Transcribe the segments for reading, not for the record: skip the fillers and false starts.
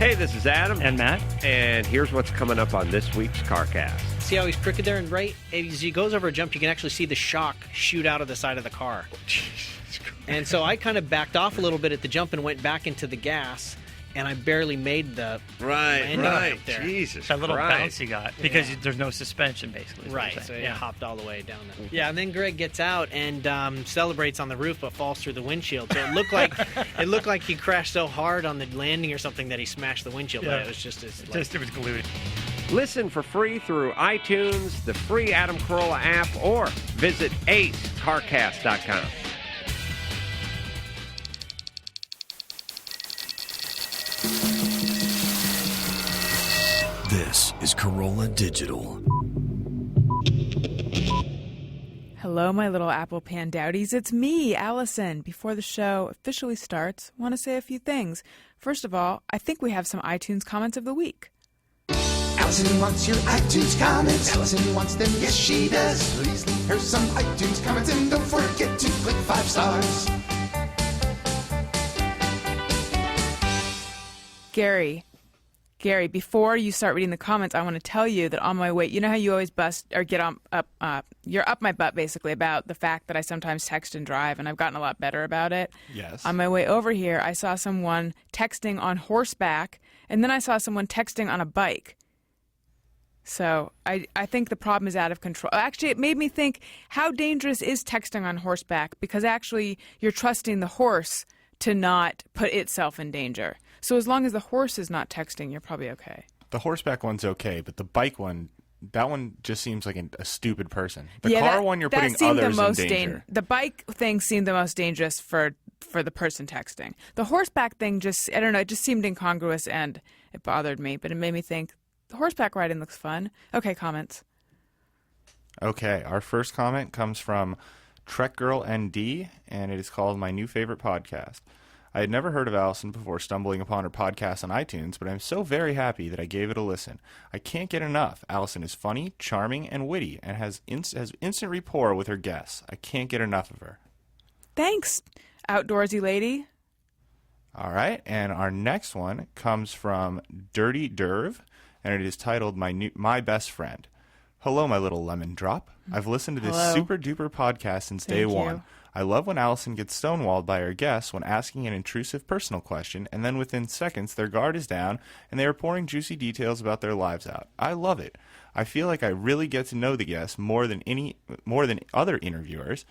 Hey, this is Adam. And Matt. And here's what's coming up on this week's CarCast. See how he's crooked there? And right as he goes over a jump, you can actually see the shock shoot out of the side of the car. And so I kind of backed off a little bit at the jump and went back into the gas, and I barely made the landing up there. Jesus That little Christ. bounce you got, because there's no suspension, basically. is what Right, you're so saying. it hopped all the way down there. Yeah, and then Greg gets out and celebrates on the roof, but falls through the windshield. So it looked like he crashed so hard on the landing or something that he smashed the windshield. Yeah. But it was just as It was glued. Listen for free through iTunes, the free Adam Carolla app, or visit acecarcast.com. This is Corolla Digital. Hello, my little Apple Pandowdies. It's me, Allison. Before the show officially starts, I want to say a few things. First of all, I think we have some iTunes comments of the week. Allison wants your iTunes comments. Allison wants them, yes she does. Please leave her some iTunes comments and don't forget to click 5 stars. Gary, before you start reading the comments, I want to tell you that on my way, you know how you always you're up my butt basically about the fact that I sometimes text and drive, and I've gotten a lot better about it. Yes. On my way over here, I saw someone texting on horseback, and then I saw someone texting on a bike. So I think the problem is out of control. Actually, it made me think, how dangerous is texting on horseback? Because actually, you're trusting the horse to not put itself in danger. So as long as the horse is not texting, you're probably okay. The horseback one's okay, but the bike one, that one just seems like a stupid person. The Yeah, car one, you're that putting seemed others the most in danger. The bike thing seemed the most dangerous for the person texting. The horseback thing I don't know, it just seemed incongruous and it bothered me, but it made me think, horseback riding looks fun. Okay, comments. Okay, our first comment comes from Trek Girl ND, and it is called My New Favorite Podcast. I had never heard of Allison before stumbling upon her podcast on iTunes, but I'm so very happy that I gave it a listen. I can't get enough. Allison is funny, charming, and witty, and has instant rapport with her guests. I can't get enough of her. Thanks, outdoorsy lady. All right, and our next one comes from Dirty Derv, and it is titled My Best Friend. Hello, my little lemon drop. I've listened to this Hello. super duper podcast since day Thank one. you. I love when Allison gets stonewalled by her guests when asking an intrusive personal question, and then within seconds their guard is down and they are pouring juicy details about their lives out. I love it. I feel like I really get to know the guests more than other interviewers,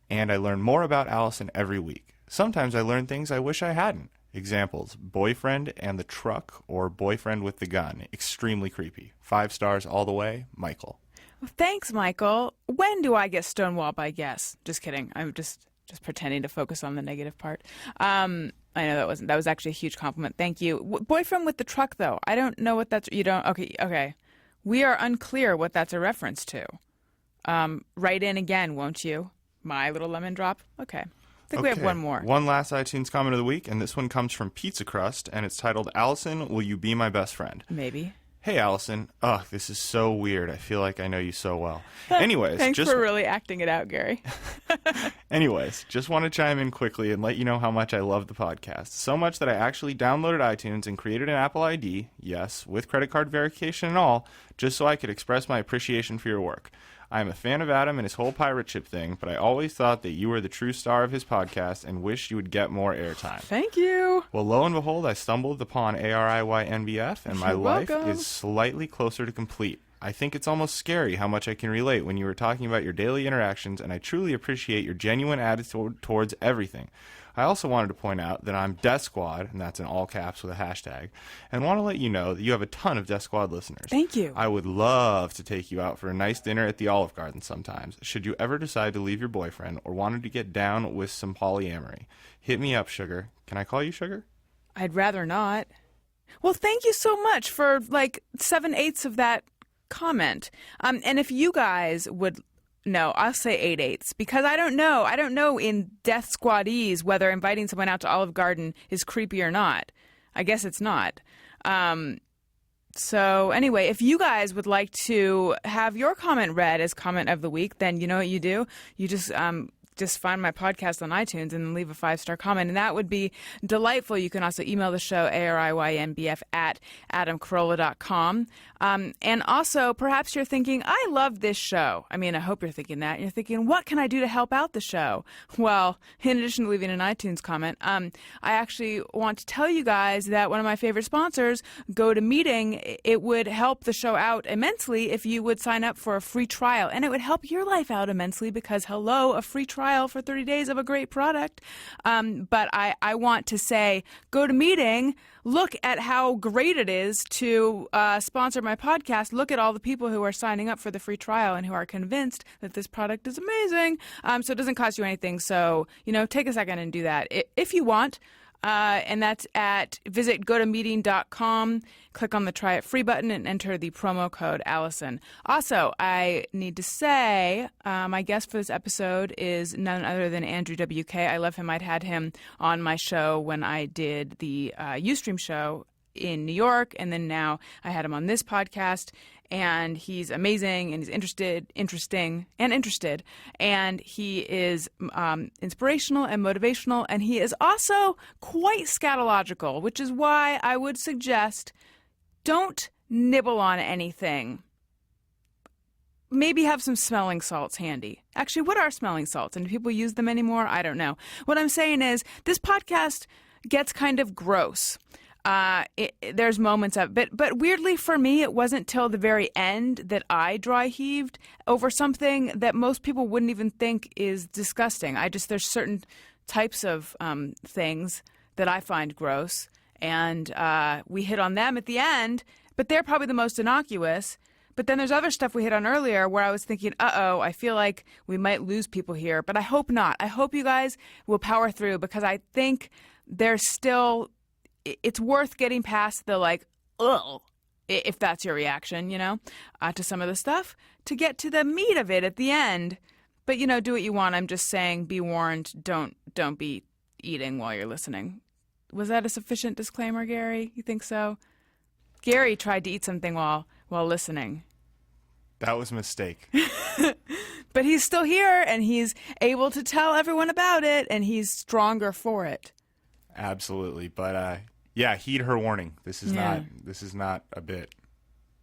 and I learn more about Allison every week. Sometimes I learn things I wish I hadn't. Examples: boyfriend and the truck, or boyfriend with the gun. Extremely creepy. 5 stars all the way, Michael. Well, thanks, Michael. When do I get stonewalled by guests? Just kidding. I'm just pretending to focus on the negative part. I know that was actually a huge compliment. Thank you. Boyfriend with the truck, though. I don't know what that's. You don't. Okay. We are unclear what that's a reference to. Write in again, won't you? My little lemon drop. Okay. I think we have one more. One last iTunes comment of the week, and this one comes from Pizza Crust, and it's titled, Allison, Will You Be My Best Friend? Maybe. Hey, Allison. Ugh, this is so weird. I feel like I know you so well. Anyways. Thanks for really acting it out, Gary. Anyways, just want to chime in quickly and let you know how much I love the podcast. So much that I actually downloaded iTunes and created an Apple ID, yes, with credit card verification and all, just so I could express my appreciation for your work. I am a fan of Adam and his whole pirate ship thing, but I always thought that you were the true star of his podcast and wish you would get more airtime. Thank you. Well, lo and behold, I stumbled upon ARIYNBF, and my You're life welcome. is slightly closer to complete. I think it's almost scary how much I can relate when you were talking about your daily interactions, and I truly appreciate your genuine attitude towards everything. I also wanted to point out that I'm Death Squad, and that's in all caps with a hashtag, and want to let you know that you have a ton of Death Squad listeners. Thank you. I would love to take you out for a nice dinner at the Olive Garden sometimes, should you ever decide to leave your boyfriend or wanted to get down with some polyamory. Hit me up, Sugar. Can I call you Sugar? I'd rather not. Well, thank you so much for like 7/8 of that comment. And if you guys would... No, I'll say 8/8 because I don't know. I don't know in Death Squadese whether inviting someone out to Olive Garden is creepy or not. I guess it's not. So anyway, if you guys would like to have your comment read as comment of the week, then you know what you do. You just just find my podcast on iTunes and leave a 5-star comment, and that would be delightful. You can also email the show, ariynbf@adamcarolla.com. And also, perhaps you're thinking, I love this show. I mean, I hope you're thinking that. You're thinking, what can I do to help out the show? Well, in addition to leaving an iTunes comment, I actually want to tell you guys that one of my favorite sponsors, GoToMeeting, it would help the show out immensely if you would sign up for a free trial. And it would help your life out immensely because, hello, a free trial for 30 days of a great product. But I want to say, GoToMeeting, look at how great it is to sponsor my podcast. Look at all the people who are signing up for the free trial and who are convinced that this product is amazing. So it doesn't cost you anything. So, take a second and do that if you want. And that's visit gotomeeting.com, click on the Try It Free button, and enter the promo code Alison. Also, I need to say my guest for this episode is none other than Andrew WK. I love him. I'd had him on my show when I did the Ustream show in New York, and then now I had him on this podcast. And he's amazing, and he's interesting, and he is inspirational and motivational, and he is also quite scatological, which is why I would suggest don't nibble on anything. Maybe have some smelling salts handy. Actually, what are smelling salts, and do people use them anymore? I don't know. What I'm saying is this podcast gets kind of gross. There's moments of it, but weirdly for me, it wasn't till the very end that I dry heaved over something that most people wouldn't even think is disgusting. There's certain types of things that I find gross, and we hit on them at the end, but they're probably the most innocuous. But then there's other stuff we hit on earlier where I was thinking, I feel like we might lose people here, but I hope not. I hope you guys will power through, because I think there's still... It's worth getting past the ugh, if that's your reaction, to some of the stuff, to get to the meat of it at the end. But, do what you want. I'm just saying, be warned, don't be eating while you're listening. Was that a sufficient disclaimer, Gary? You think so? Gary tried to eat something while listening. That was a mistake. But he's still here, and he's able to tell everyone about it, and he's stronger for it. Absolutely, but heed her warning. This is not a bit.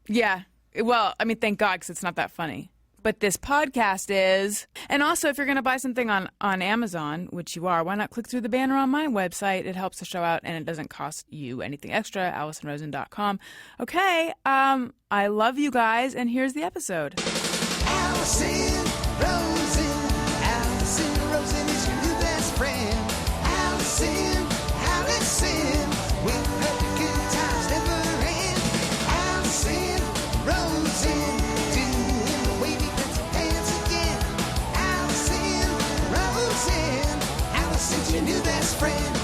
Yeah, well, I mean, thank God, because it's not that funny. But this podcast is. And also, if you're going to buy something on Amazon, which you are, why not click through the banner on my website? It helps the show out, and it doesn't cost you anything extra. AlisonRosen.com. Okay, I love you guys, and here's the episode. Alison Rosen. Alison Rosen is your new best friend. Alison, with her good times never end. Alison Rosen, doing the wavy pencil dance again. Alison Rosen, Alison's your new best friend.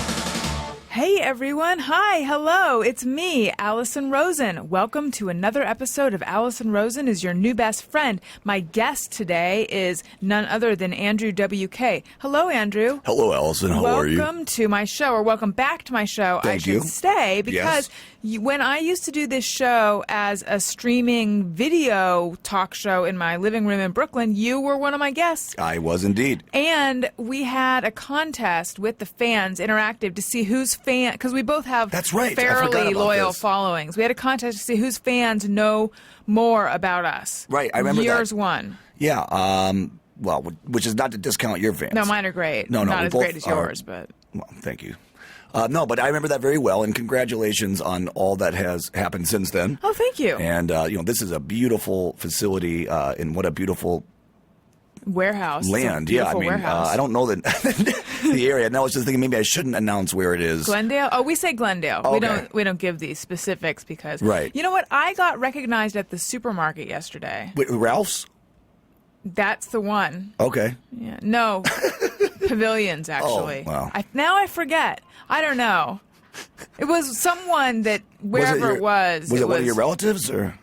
Hey everyone, hi, hello, it's me, Alison Rosen. Welcome to another episode of Alison Rosen is Your New Best Friend. My guest today is none other than Andrew WK. Hello, Andrew. Hello, Alison. How are you? Welcome to my show, or welcome back to my show, I should say, because when I used to do this show as a streaming video talk show in my living room in Brooklyn, you were one of my guests. I was indeed. And we had a contest with the fans, interactive, to see whose fan, because we both have fairly loyal followings. We had a contest to see whose fans know more about us. Right, I remember Yours that. won. Yeah, well, which is not to discount your fans. No, mine are great. No, not as great as yours, but... Well, thank you. No, but I remember that very well, and congratulations on all that has happened since then. Oh, thank you. And, this is a beautiful facility, and what a beautiful... warehouse. Land, yeah. I mean, I don't know the area. Now I was just thinking maybe I shouldn't announce where it is. Glendale? Oh, we say Glendale. Okay. We don't give these specifics because... Right. You know what? I got recognized at the supermarket yesterday. Wait, Ralph's? That's the one. Okay. Yeah. No. Pavilions, actually. Oh, wow. Now I forget. I don't know. It was someone that wherever it was. Was it one of your relatives or?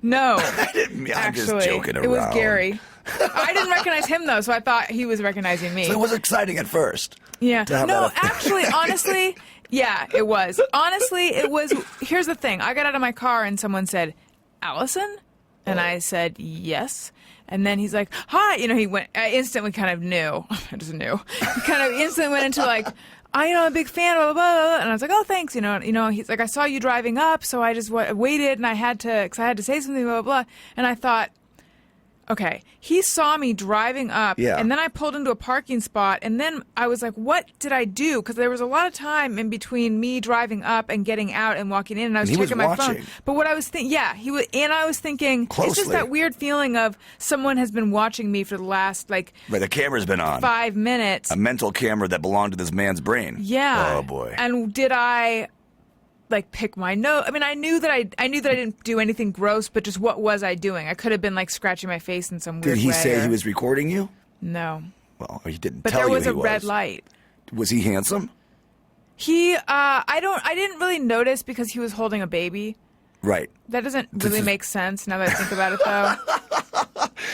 No. I'm actually, just joking around. It was Gary. I didn't recognize him though, so I thought he was recognizing me. So it was exciting at first. Yeah. No, actually, honestly, yeah, it was. Honestly, it was. Here's the thing. I got out of my car and someone said, "Alison?" And I said, "Yes." And then he's like, "Hi," he went. I instantly kind of knew. I just knew. He kind of instantly went into like, I'm a big fan, blah, blah, blah. And I was like, "Oh, thanks." He's like, "I saw you driving up, so I just waited, and I had to say something, blah, blah, blah." And I thought, okay, he saw me driving up, and then I pulled into a parking spot, and then I was like, what did I do? Because there was a lot of time in between me driving up and getting out and walking in, and I was checking my phone. But what I was thinking, he was, and I was thinking, it's just that weird feeling of someone has been watching me for the last, right, the camera's been on. 5 minutes. A mental camera that belonged to this man's brain. Yeah. Oh, boy. And did I... pick my nose. I mean, I knew that I didn't do anything gross, but just what was I doing? I could have been scratching my face in some weird way. Did he say he was recording you? No. Well, he didn't but tell you he was. But there was a red light. Was he handsome? He, I didn't really notice because he was holding a baby. Right. That doesn't really make sense now that I think about it, though.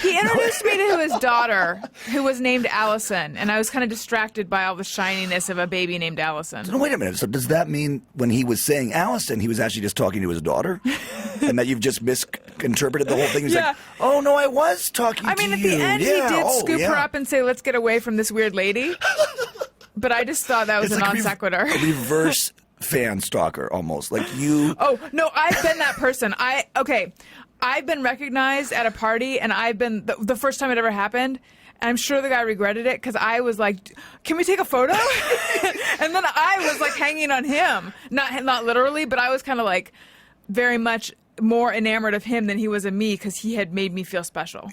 He introduced me to his daughter, who was named Allison, and I was kind of distracted by all the shininess of a baby named Allison. So, no, wait a minute. So does that mean when he was saying Allison, he was actually just talking to his daughter? And that you've just misinterpreted the whole thing? He's like, oh, no, I was talking to you. I mean, at the end, he did scoop her up and say, "Let's get away from this weird lady." But I just thought that was a non sequitur. A reverse Fan Stalker, almost. Like you... Oh, no, I've been that person. I've been recognized at a party, and I've been the first time it ever happened. I'm sure the guy regretted it because I was like, "Can we take a photo?" And then I was hanging on him, not literally, but I was kind of very much more enamored of him than he was of me because he had made me feel special.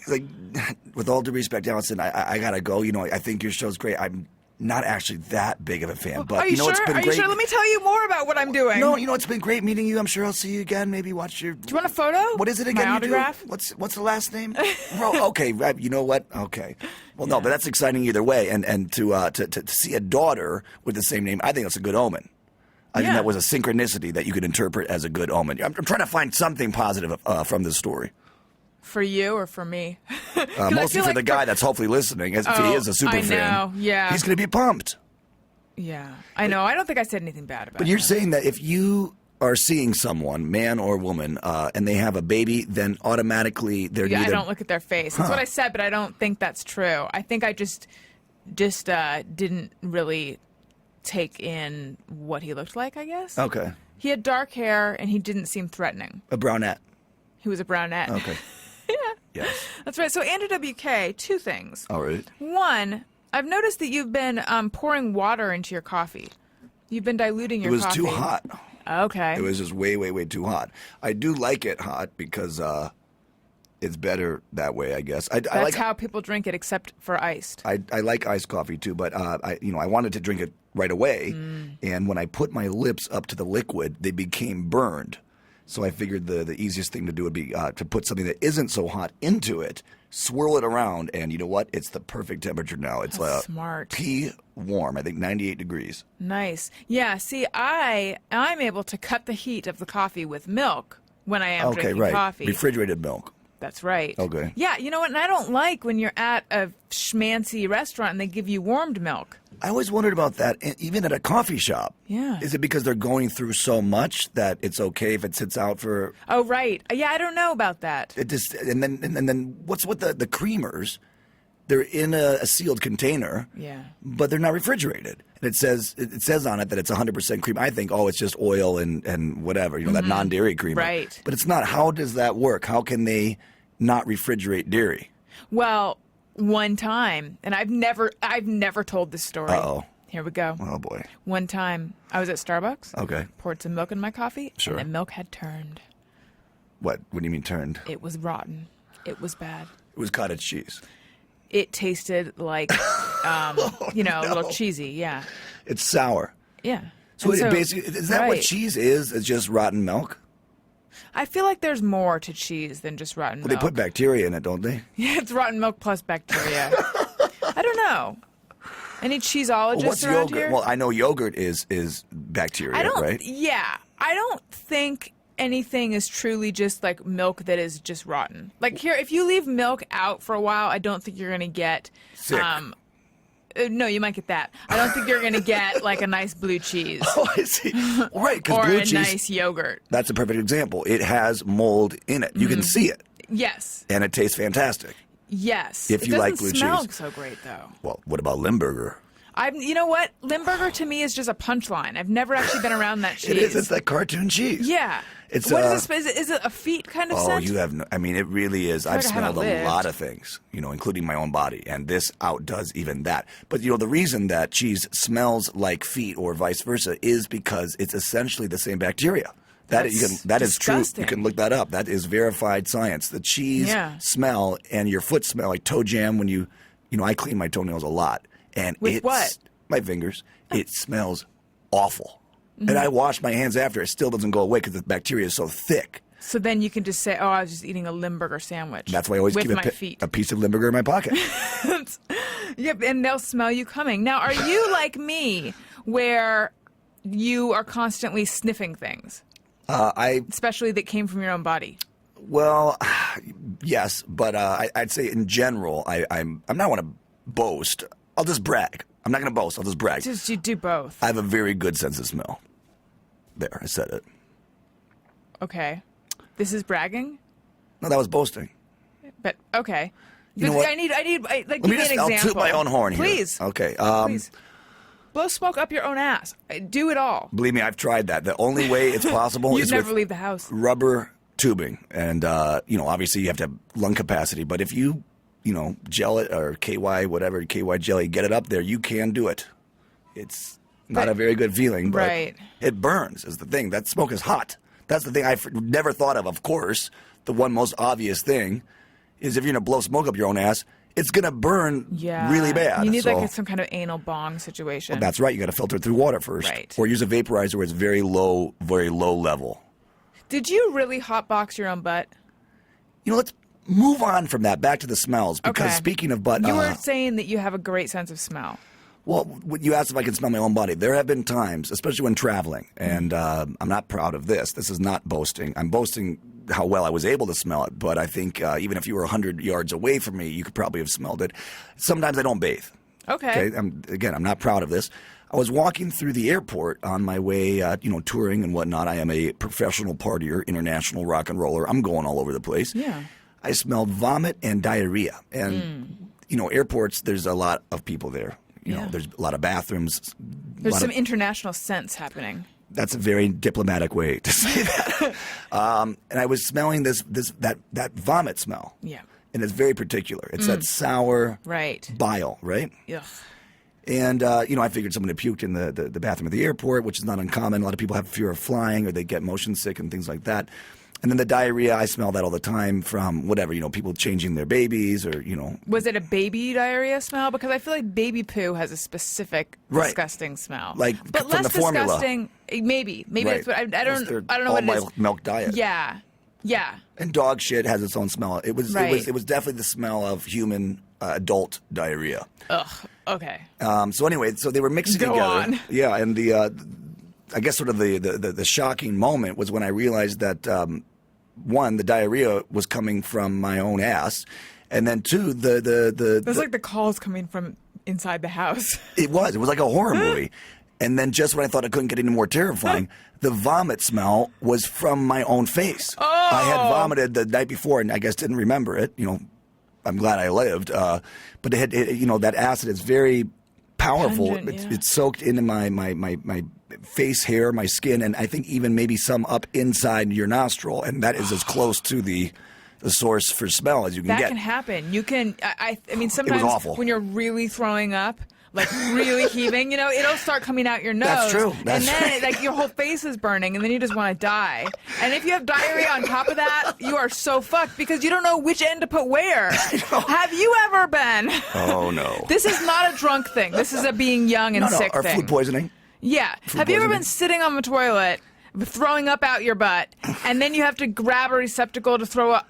With all due respect, Allison, I gotta go. I think your show's great. I'm not actually that big of a fan, but Are you sure? It's been Are great. you sure? Let me tell you more about what I'm doing. No, it's been great meeting you. I'm sure I'll see you again. Maybe watch your... Do you want a photo? What is it again? My autograph? What's the last name? Okay, you know what? Okay. Well, no, but that's exciting either way. And to see a daughter with the same name, I think that's a good omen. I think that was a synchronicity that you could interpret as a good omen. I'm trying to find something positive from this story. For you or for me? Mostly for the guy that's hopefully listening, if he is a super fan. I know, yeah. He's going to be pumped. Yeah, I know. I don't think I said anything bad about it. But you're saying that if you are seeing someone, man or woman, and they have a baby, then automatically they're I either... don't look at their face. That's what I said, but I don't think that's true. I think I just didn't really take in what he looked like, I guess. Okay. He had dark hair, and he didn't seem threatening. A brunette. He was a brunette. Okay. Yeah. Yes. That's right. So, Andrew WK, two things. All right. One, I've noticed that you've been pouring water into your coffee. You've been diluting your coffee. It was too hot. Okay. It was just way, way, way too hot. I do like it hot because it's better that way, I guess. That's how people drink it, except for iced. I like iced coffee too, but I wanted to drink it right away, and when I put my lips up to the liquid, they became burned. So I figured the easiest thing to do would be to put something that isn't so hot into it, swirl it around, and you know what? It's the perfect temperature now. It's smart. Pea warm, I think 98 degrees. Nice. Yeah, see, I'm able to cut the heat of the coffee with milk when I am drinking coffee. Refrigerated milk. That's right. Okay. Yeah, you know what? And I don't like when you're at a schmancy restaurant and they give you warmed milk. I always wondered about that, even at a coffee shop. Yeah. Is it because they're going through so much that it's okay if it sits out for... Oh, right. Yeah, I don't know about that. It just and then what's with the creamers? They're in a sealed container. Yeah. But they're not refrigerated. And it says on it that it's 100% cream. I think, it's just oil and whatever, that non-dairy creamer. Right. But it's not. How does that work? How can they not refrigerate dairy? Well, one time, and I've never told this story. Uh-oh. Here we go. Oh, boy. One time, I was at Starbucks. Okay. Poured some milk in my coffee. Sure. And the milk had turned. What do you mean turned? It was rotten. It was bad. It was cottage cheese. It tasted like, a little cheesy. Yeah. It's sour. Yeah. So, basically, is that what cheese is? It's just rotten milk? I feel like there's more to cheese than just rotten milk. They put bacteria in it, don't they? Yeah, it's rotten milk plus bacteria. I don't know. Any cheeseologists What's around yogurt? here? Well, I know yogurt is bacteria, right? Yeah. I don't think anything is truly just like milk that is just rotten. Like here, if you leave milk out for a while, I don't think you're going to get... Sick. No, you might get that. I don't think you're going to get like a nice blue cheese. Oh, I see. Right, because or blue a cheese... nice yogurt. That's a perfect example. It has mold in it. You can see it. Yes. And it tastes fantastic. Yes. If you like It blue doesn't smell cheese. so great though. Well, what about Limburger? You know what? Limburger to me is just a punchline. I've never actually been around that cheese. It is. It's that cartoon cheese. Yeah. It's what is this? Is it a feet kind of scent? you have no. I mean, it really is. feel I've like I haven't smelled a lived. lot of things, including my own body, and this outdoes even that. But the reason that cheese smells like feet or vice versa is because it's essentially the same bacteria. That is true. disgusting. You can look that up. That is verified science. The cheese smell and your foot smell, like toe jam. When I clean my toenails a lot, and With what? My fingers. It smells awful. Mm-hmm. And I wash my hands after. It still doesn't go away because the bacteria is so thick. So then you can just say, "Oh, I was just eating a Limburger sandwich." That's why I always with keep my feet. a piece of Limburger in my pocket. Yep, and they'll smell you coming. Now, are you like me, where you are constantly sniffing things, especially that came from your own body? Well, yes, but I'd say in general, I'm not want to boast. I'll just brag. I'm not going to boast. I'll just brag. Just you do both. I have a very good sense of smell. There, I said it. Okay, this is bragging, No, that was boasting. but okay. You know what? I need like Let give me me just. an I'll example. toot my own horn here. Please. Okay. Please. Blow smoke up your own ass. Do it all. Believe me, I've tried that. The only way it's possible You'd is never with leave the house. rubber tubing, and obviously you have to have lung capacity. But if you gel it or KY, whatever, KY jelly, get it up there, you can do it. It's not a very good feeling, but Right. it burns is the thing. That smoke is hot. That's the thing I've never thought of. Of course, the one most obvious thing is if you're going to blow smoke up your own ass, it's going to burn Yeah. really bad. You need So- like some kind of anal bong situation. well, that's right. You got to filter it through water first. Right. Or use a vaporizer where it's very low level. Did you really hotbox your own butt? Let's move on from that back to the smells. Because Okay. speaking of butt, You were saying that you have a great sense of smell. well, when you asked if I can smell my own body. There have been times, especially when traveling, and I'm not proud of this. This is not boasting. I'm boasting how well I was able to smell it. But I think even if you were 100 yards away from me, you could probably have smelled it. Sometimes I don't bathe. Okay. I'm not proud of this. I was walking through the airport on my way, touring and whatnot. I am a professional partier, international rock and roller. I'm going all over the place. Yeah. I smelled vomit and diarrhea. And, airports, there's a lot of people there. Yeah. There's a lot of bathrooms. There's some international scents happening. That's a very diplomatic way to say that. And I was smelling that vomit smell. Yeah. And it's very particular. It's that sour Right. bile, right? Ugh. And, I figured someone had puked in the bathroom of the airport, which is not uncommon. A lot of people have fear of flying or they get motion sick and things like that. And then the diarrhea, I smell that all the time from whatever, people changing their babies or, Was it a baby diarrhea smell? Because I feel like baby poo has a specific Right. disgusting smell. Like but from less the formula. disgusting. Maybe Right. that's what I That's their don't know what it is. milk diet. Yeah. Yeah. And dog shit has its own smell. It was definitely the smell of human adult diarrhea. Ugh. Okay. So anyway, they were mixing Go together. on. Yeah, and I guess sort of the shocking moment was when I realized that one, the diarrhea was coming from my own ass, and then two, That's like the calls coming from inside the house. it was like a horror movie. And then just when I thought it couldn't get any more terrifying, the vomit smell was from my own face. Oh. I had vomited the night before and I guess didn't remember it. I'm glad I lived. But that acid is very powerful. Pungent, yeah. It's soaked into my face hair, my skin, and I think even maybe some up inside your nostril. And that is as close to the source for smell as you can That get. can happen. You can. I mean, sometimes awful. when you're really throwing up, like really heaving, it'll start coming out your nose. That's true. That's and then your whole face is burning, and then you just want to die. And if you have diarrhea on top of that, you are so fucked because you don't know which end to put where. Have you ever been? Oh no. This is not a drunk thing. This is a being young and sick or thing. food poisoning. Yeah. Food Have you ever poisoning. been sitting on the toilet, throwing up out your butt, and then you have to grab a receptacle to throw up?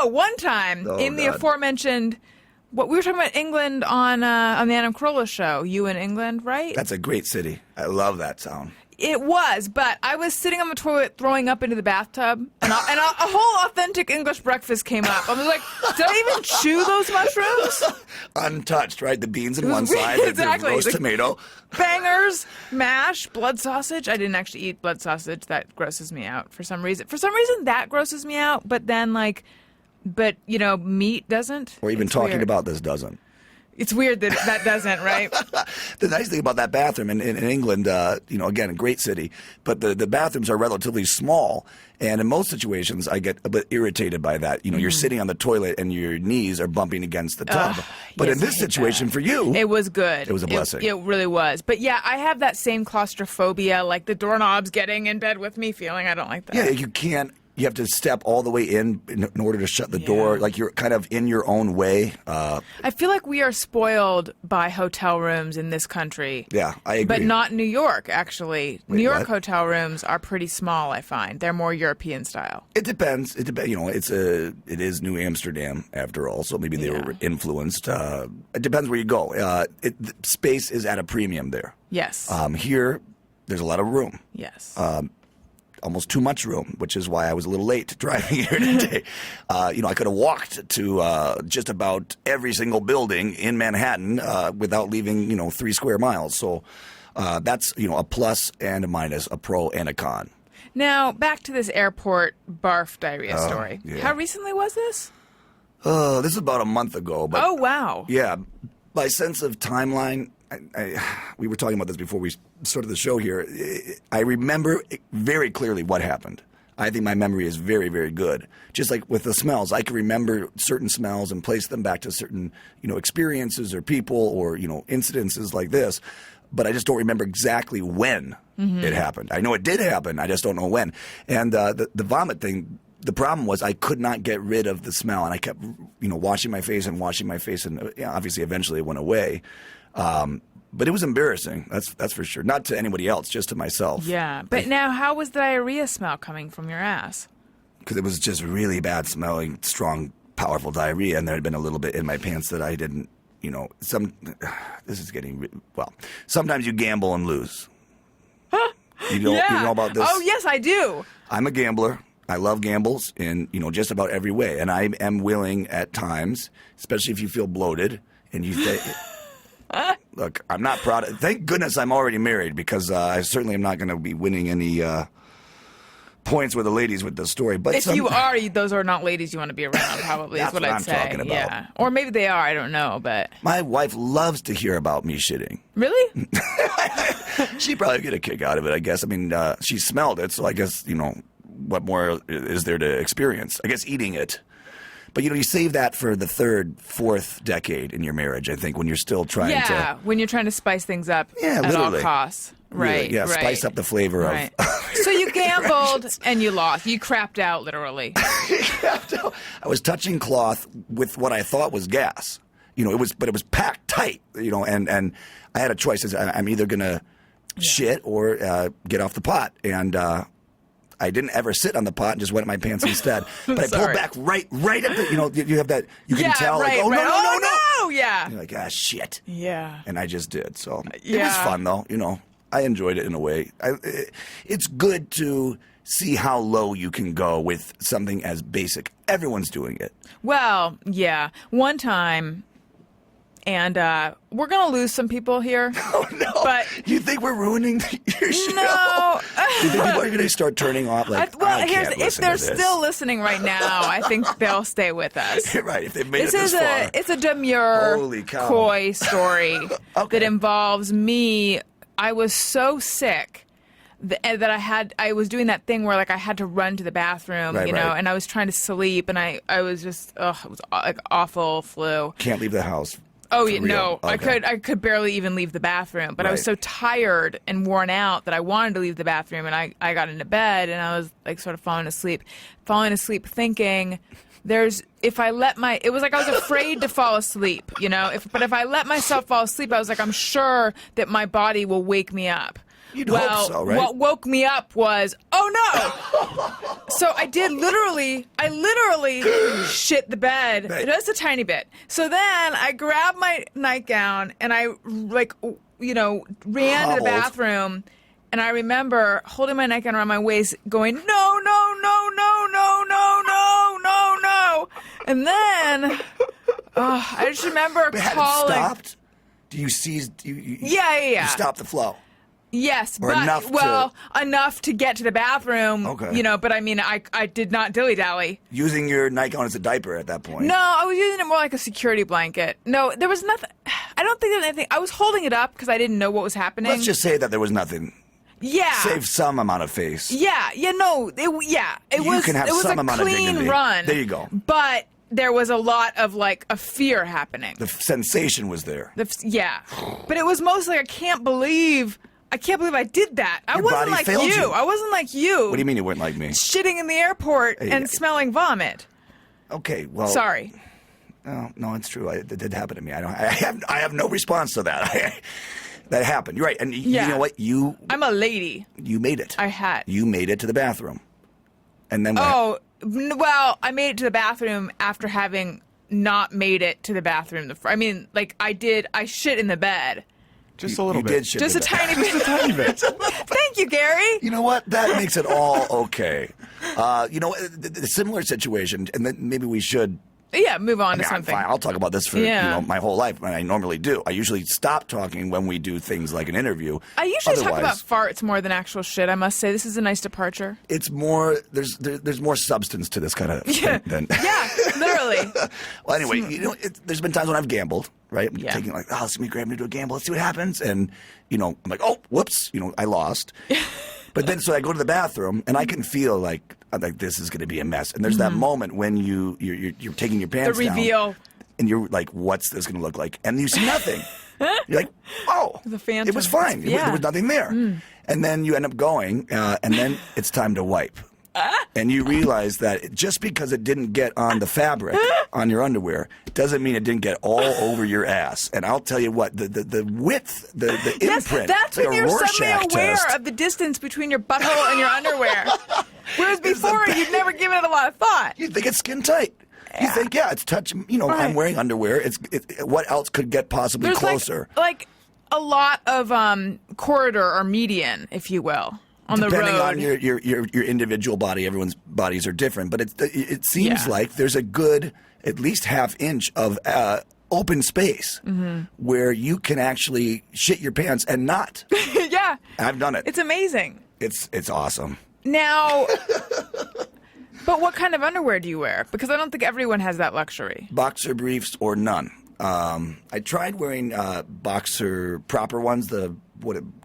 One time Oh, in the God. aforementioned, what we were talking about England on the Adam Carolla show. You in England, right? That's a great city. I love that sound. It was, but I was sitting on the toilet throwing up into the bathtub, and a whole authentic English breakfast came up. I was like, did I even chew those mushrooms? Untouched, right? The beans in It was one weird. side, the Exactly. roast Like- tomato. Bangers, mash, blood sausage. I didn't actually eat blood sausage. That grosses me out for some reason. For some reason, that grosses me out. But then, but meat doesn't. Or even It's talking weird. about this doesn't. It's weird that doesn't, right? The nice thing about that bathroom in England, again, a great city, but the bathrooms are relatively small. And in most situations, I get a bit irritated by that. You're sitting on the toilet and your knees are bumping against the tub. But yes, in I this hate situation, that. for you, It was good. It was a blessing. It really was. But yeah, I have that same claustrophobia, like the doorknobs getting in bed with me feeling. I don't like that. yeah, you can't. You have to step all the way in order to shut the door. Like you're kind of in your own way. I feel like we are spoiled by hotel rooms in this country. Yeah, I agree. But not New York, actually. Wait, New York what? hotel rooms are pretty small, I find. They're more European style. It depends. It depends. It is New Amsterdam after all, so maybe they were influenced. It depends where you go. The space is at a premium there. Yes. Here, there's a lot of room. Yes. Almost too much room, which is why I was a little late driving here today. I could have walked to just about every single building in Manhattan without leaving, 3 square miles. So that's, a plus and a minus, a pro and a con. Now, back to this airport barf diarrhea story. yeah. How recently was this? This is about a month ago. But Oh, wow. yeah, my sense of timeline, we were talking about this before we started the show here. I remember very clearly what happened. I think my memory is very, very good. Just like with the smells, I can remember certain smells and place them back to certain, experiences or people or, incidences like this. But I just don't remember exactly when it happened. I know it did happen. I just don't know when. And the vomit thing, the problem was I could not get rid of the smell. And I kept, washing my face. And obviously eventually it went away. But it was embarrassing. That's for sure. Not to anybody else, just to myself. Yeah. But now, how was the diarrhea smell coming from your ass? Because it was just really bad smelling, strong, powerful diarrhea, and there had been a little bit in my pants that I didn't. This is getting sometimes you gamble and lose. You know about this? Oh, yes, I do. I'm a gambler. I love gambles in just about every way, and I am willing at times, especially if you feel bloated and you think. Look, I'm not proud. Thank goodness I'm already married because I certainly am not going to be winning any points with the ladies with this story. But If you are, those are not ladies you want to be around, probably, is That's what what I'd I'm say. talking about. Yeah. Or maybe they are, I don't know, but... My wife loves to hear about me shitting. Really? She'd probably get a kick out of it, I guess. I mean, she smelled it, so I guess, what more is there to experience? I guess eating it. But, you save that for the 3rd, 4th decade in your marriage, I think, when you're still trying to... Yeah, when you're trying to spice things up at literally. all costs. Right, Yeah, right. spice up the flavor Right. of... So you gambled and you lost. You crapped out, literally. I was touching cloth with what I thought was gas. It was packed tight, and I had a choice. I'm either going to shit or get off the pot. And I didn't ever sit on the pot and just wet my pants instead. But I pulled back right at the, you have that, you can tell, right, like, no. Yeah. You're like, shit. Yeah. And I just did. So it was Yeah. fun, though. I enjoyed it in a way. It's good to see how low you can go with something as basic. Everyone's doing it. Well, yeah. One time, and we're going to lose some people here. Oh, no. But you think we're ruining your show? No. You think people are going to start turning off? Like, I can't if listen they're to this. still listening right now, I think they'll stay with us. Right, if they've made This it this is far. it's a demure, Holy cow. coy story Okay. that involves me. I was so sick that I was doing that thing where like I had to run to the bathroom, Right, right. and I was trying to sleep, and I was just it was like awful flu. Can't leave the house. Oh For yeah, real? no, Okay. I could barely even leave the bathroom. But I was Right. so tired and worn out that I wanted to leave the bathroom, and I got into bed and I was like sort of falling asleep thinking it was like I was afraid to fall asleep, but if I let myself fall asleep, I was like, I'm sure that my body will wake me up. You'd hope so, right? What woke me up was, oh no! So I literally shit the bed, Right. just a tiny bit. So then I grabbed my nightgown and I ran to the Hobbled. bathroom, and I remember holding my nightgown around my waist, going, no, no, no, no, no, no, no, no, no. And then I just remember But had it calling. stopped? Do you seize? Yeah. You stop the flow. Yes, Or but enough enough to get to the bathroom. Okay. You know, but I mean, I did not dilly dally. Using your nightgown as a diaper at that point. No, I was using it more like a security blanket. No, there was nothing. I don't think there was anything. I was holding it up because I didn't know what was happening. Let's just say that there was nothing. Yeah. Save some amount of face. Yeah. No. It You was. can have it was some a amount of clean dignity. run. There you go. But there was a lot of like a fear happening. The sensation was there. Yeah, but it was mostly I can't believe I did that. I Your wasn't body like failed you. you. I wasn't like you. What do you mean you weren't like me? Shitting in the airport and smelling vomit. Okay, well. Sorry. No, it's true. It did happen to me. I have no response to that. That happened. You're right. And you know what? I'm a lady. You made it. I had. You made it to the bathroom. And then what? Oh, well, I made it to the bathroom after having not made it to the bathroom. I shit in the bed. Just a little you bit. Did shit Just in a the tiny bit. A tiny bit. Thank you, Gary. You know what? That makes it all okay. The similar situation, and then maybe we should. Yeah, move on to I'm something. fine. I'll talk about this for my whole life, and I normally do. I usually stop talking when we do things like an interview. I usually talk about Otherwise, farts more than actual shit, I must say. This is a nice departure. It's more. There's more substance to this kind of thing than. Yeah, literally. Well, anyway, there's been times when I've gambled, right? I'm Yeah. taking let's me grab me to a gamble. Let's see what happens, and I'm like, oh, whoops, I lost. But then, so I go to the bathroom, and I can feel like this is going to be a mess. And there's that moment when you're taking your pants The reveal. down, and you're like, what's this going to look like? And you see nothing. You're like, oh, The phantom. it was fine. Yeah. There was nothing there. And then you end up going, and then it's time to wipe. And you realize that just because it didn't get on the fabric on your underwear doesn't mean it didn't get all over your ass. And I'll tell you what, the width, the imprint, That's it's like when a you're Rorschach suddenly aware test. of the distance between your butthole and your underwear. Whereas before, you'd never given it a lot of thought. You think it's skin tight. You think, it's touch. I'm Right. wearing underwear. What else could get possibly There's closer? like a lot of corridor or median, if you will, on Depending the road. on your individual body, everyone's bodies are different. But it seems Yeah. like there's a good at least half-inch of open space where you can actually shit your pants and not. Yeah, I've done it. it's amazing. It's awesome. Now, but what kind of underwear do you wear? Because I don't think everyone has that luxury. Boxer briefs or none. I tried wearing boxer proper ones,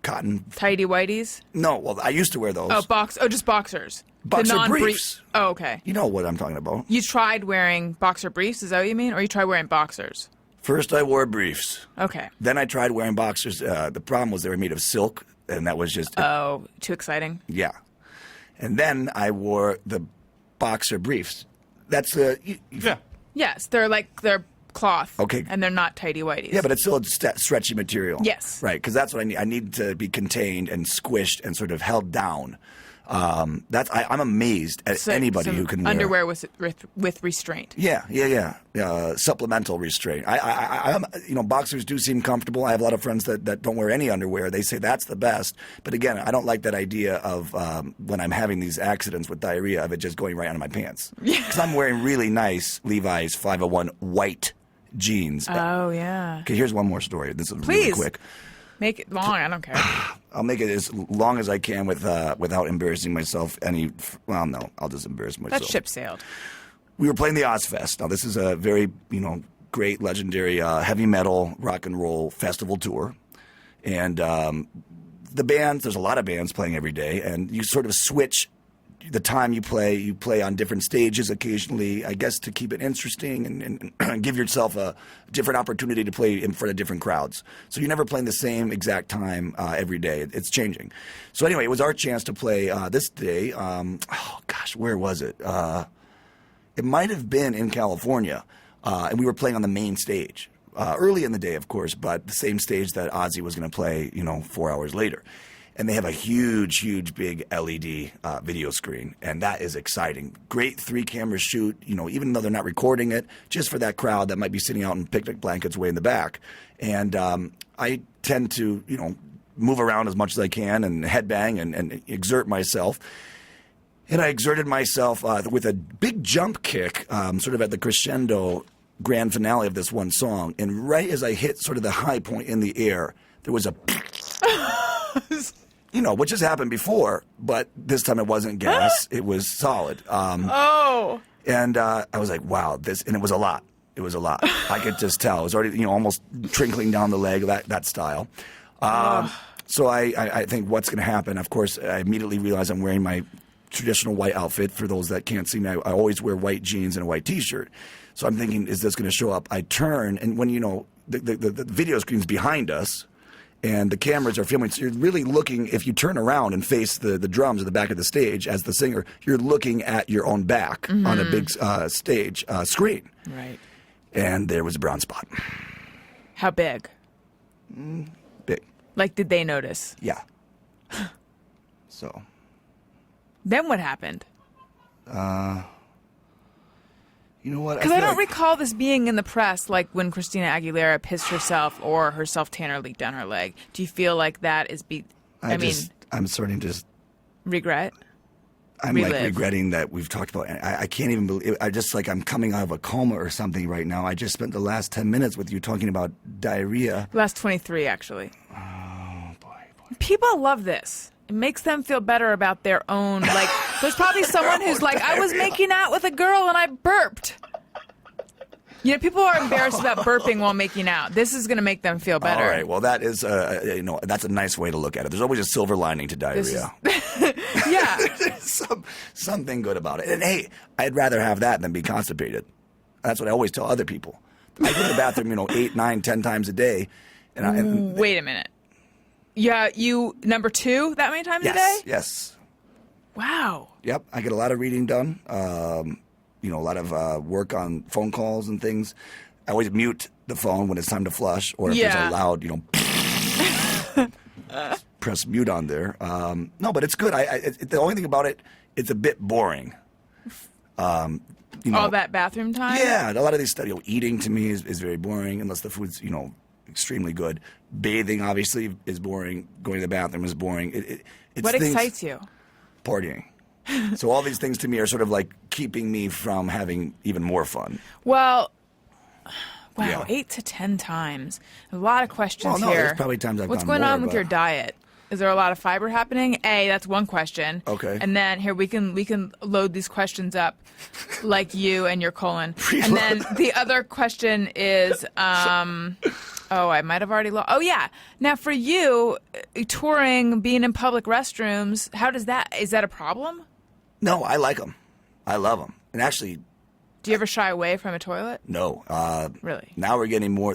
cotton. Tighty whities? No, well, I used to wear those. Just boxers. The Boxer non-brief- briefs. Oh, okay. You know what I'm talking about. You tried wearing boxer briefs, is that what you mean? Or you tried wearing boxers? First, I wore briefs. Okay. Then I tried wearing boxers. The problem was they were made of silk, and that was just Oh, too exciting. yeah. And then I wore the boxer briefs. That's Yeah. Yes, they're cloth. Okay. And they're not tighty whities. yeah, but it's still a stretchy material. Yes. Right, because that's what I need. I need to be contained and squished and sort of held down. I'm amazed at anybody some who can wear underwear with restraint. Yeah. Supplemental restraint. I'm, boxers do seem comfortable. I have a lot of friends that don't wear any underwear. They say that's the best. But again, I don't like that idea of when I'm having these accidents with diarrhea of it just going right onto my pants. Because I'm wearing really nice Levi's 501 white jeans. Oh, yeah. Okay, here's one more story. This is really Please. quick. Make it long. I don't care. I'll make it as long as I can without embarrassing myself any. Well, no, I'll just embarrass myself. That ship sailed. We were playing the Ozfest. Now, this is a very, great, legendary heavy metal rock and roll festival tour. And the bands, there's a lot of bands playing every day, and you sort of switch the time you play on different stages occasionally, I guess, to keep it interesting and give yourself a different opportunity to play in front of different crowds. So you're never playing the same exact time every day. It's changing. So anyway, it was our chance to play this day. Where was it? It might have been in California, and we were playing on the main stage. Early in the day, of course, but the same stage that Ozzy was going to play, 4 hours later. And they have a huge, big LED video screen, and that is exciting. Great 3-camera shoot, even though they're not recording it, just for that crowd that might be sitting out in picnic blankets way in the back. And I tend to, move around as much as I can and headbang and exert myself. And I exerted myself with a big jump kick, sort of at the crescendo grand finale of this one song. And right as I hit sort of the high point in the air, there was a You know, which has happened before, but this time it wasn't gas; it was solid. Oh. And I was like, wow, this, and it was a lot. It was a lot. I could just tell. It was already, almost trickling down the leg, that style. So I think what's going to happen, of course, I immediately realized I'm wearing my traditional white outfit. For those that can't see me, I always wear white jeans and a white T-shirt. So I'm thinking, is this going to show up? I turn, and when, the video screen's behind us, and the cameras are filming, so you're really looking, if you turn around and face the drums at the back of the stage as the singer, you're looking at your own back on a big stage screen. Right. And there was a brown spot. How big? Big. Like, did they notice? Yeah. So. Then what happened? You know what? Because I feel don't like- recall this being in the press, like when Christina Aguilera pissed herself or her self-tanner leaked down her leg. Do you feel like that is I'm starting to. regret? I'm Relive. like regretting that we've talked about. I can't even believe. I just like I'm coming out of a coma or something right now. I just spent the last 10 minutes with you talking about diarrhea. Last 23, actually. Oh boy. People love this. It makes them feel better about their own, like, there's probably someone who's like, I was making out with a girl and I burped. People are embarrassed about burping while making out. This is going to make them feel better. All right. Well, that is, that's a nice way to look at it. There's always a silver lining to diarrhea. Yeah. There's something good about it. And hey, I'd rather have that than be constipated. That's what I always tell other people. I go to the bathroom, 8, 9, 10 times a day. And Wait a minute. Yeah, you number 2 that many times a day? Yes. Yes. Wow. Yep. I get a lot of reading done. A lot of work on phone calls and things. I always mute the phone when it's time to flush, or if there's a loud, press mute on there. No, but it's good. The only thing about it, it's a bit boring. All that bathroom time? Yeah, a lot of these stuff, eating to me is very boring unless the food's, extremely good. Bathing, obviously, is boring. Going to the bathroom is boring. It's What excites you? Partying. So all these things to me are sort of like keeping me from having even more fun. Well, wow, Yeah. 8 to 10 times. A lot of questions Well, no, here. there's probably times I've What's gone going more, on with but- your diet? Is there a lot of fiber happening? That's one question. Okay. And then here we can load these questions up, like you and your colon. And then the other question is, I might have already lost. Oh yeah. Now for you, touring, being in public restrooms, is that a problem? No, I like them. I love them. And actually, Do you ever shy away from a toilet? no. Really? Now we're getting more.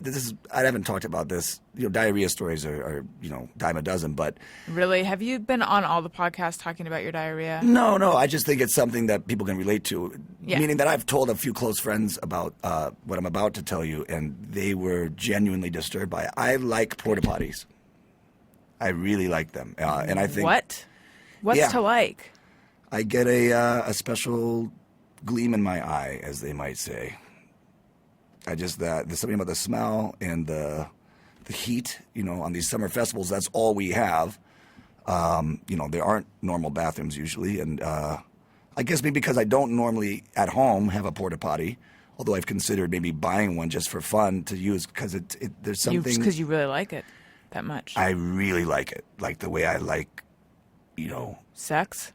I haven't talked about this. Diarrhea stories are dime a dozen, but Really? Have you been on all the podcasts talking about your diarrhea? no. I just think it's something that people can relate to. Yeah. Meaning that I've told a few close friends about what I'm about to tell you, and they were genuinely disturbed by it. I like porta potties. I really like them, and I think What? What's Yeah. to like? I get a special gleam in my eye, as they might say. There's something about the smell and the heat, on these summer festivals. That's all we have. There aren't normal bathrooms usually, and I guess maybe because I don't normally at home have a porta potty, although I've considered maybe buying one just for fun to use because there's something. Because you really like it that much. I really like it, like the way I like, Sex?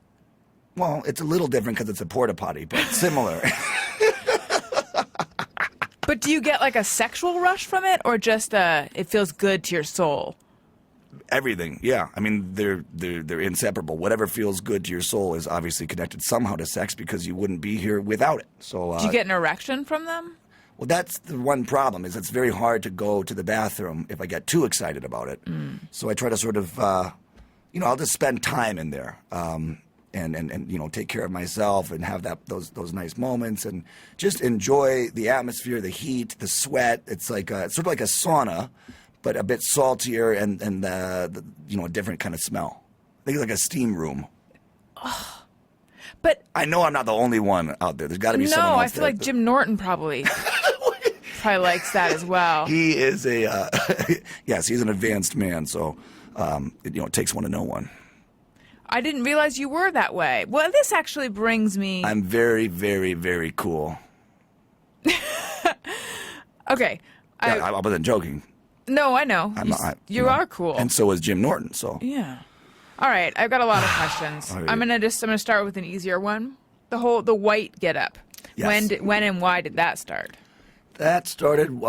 Well, it's a little different because it's a porta potty, but similar. But do you get like a sexual rush from it, or just it feels good to your soul? Everything, yeah. I mean, they're inseparable. Whatever feels good to your soul is obviously connected somehow to sex because you wouldn't be here without it. So, Do you get an erection from them? well, that's the one problem is it's very hard to go to the bathroom if I get too excited about it. So I try to sort of, I'll just spend time in there. And take care of myself and have those nice moments and just enjoy the atmosphere, the heat, the sweat. It's like it's sort of like a sauna, but a bit saltier and a different kind of smell. I think it's like a steam room. But I know I'm not the only one out there. There's got to be someone else I feel there. like Jim Norton probably likes that as well. He is yes, he's an advanced man. So it takes one to know one. I didn't realize you were that way. Well, this actually brings me. I'm very, very, very cool. Okay. Yeah, I wasn't joking. No, I know. You know, are cool. And so is Jim Norton. So Yeah. All right, I've got a lot of questions. All right. I'm gonna start with an easier one. The white Getup. Yes. When and why did that start? that started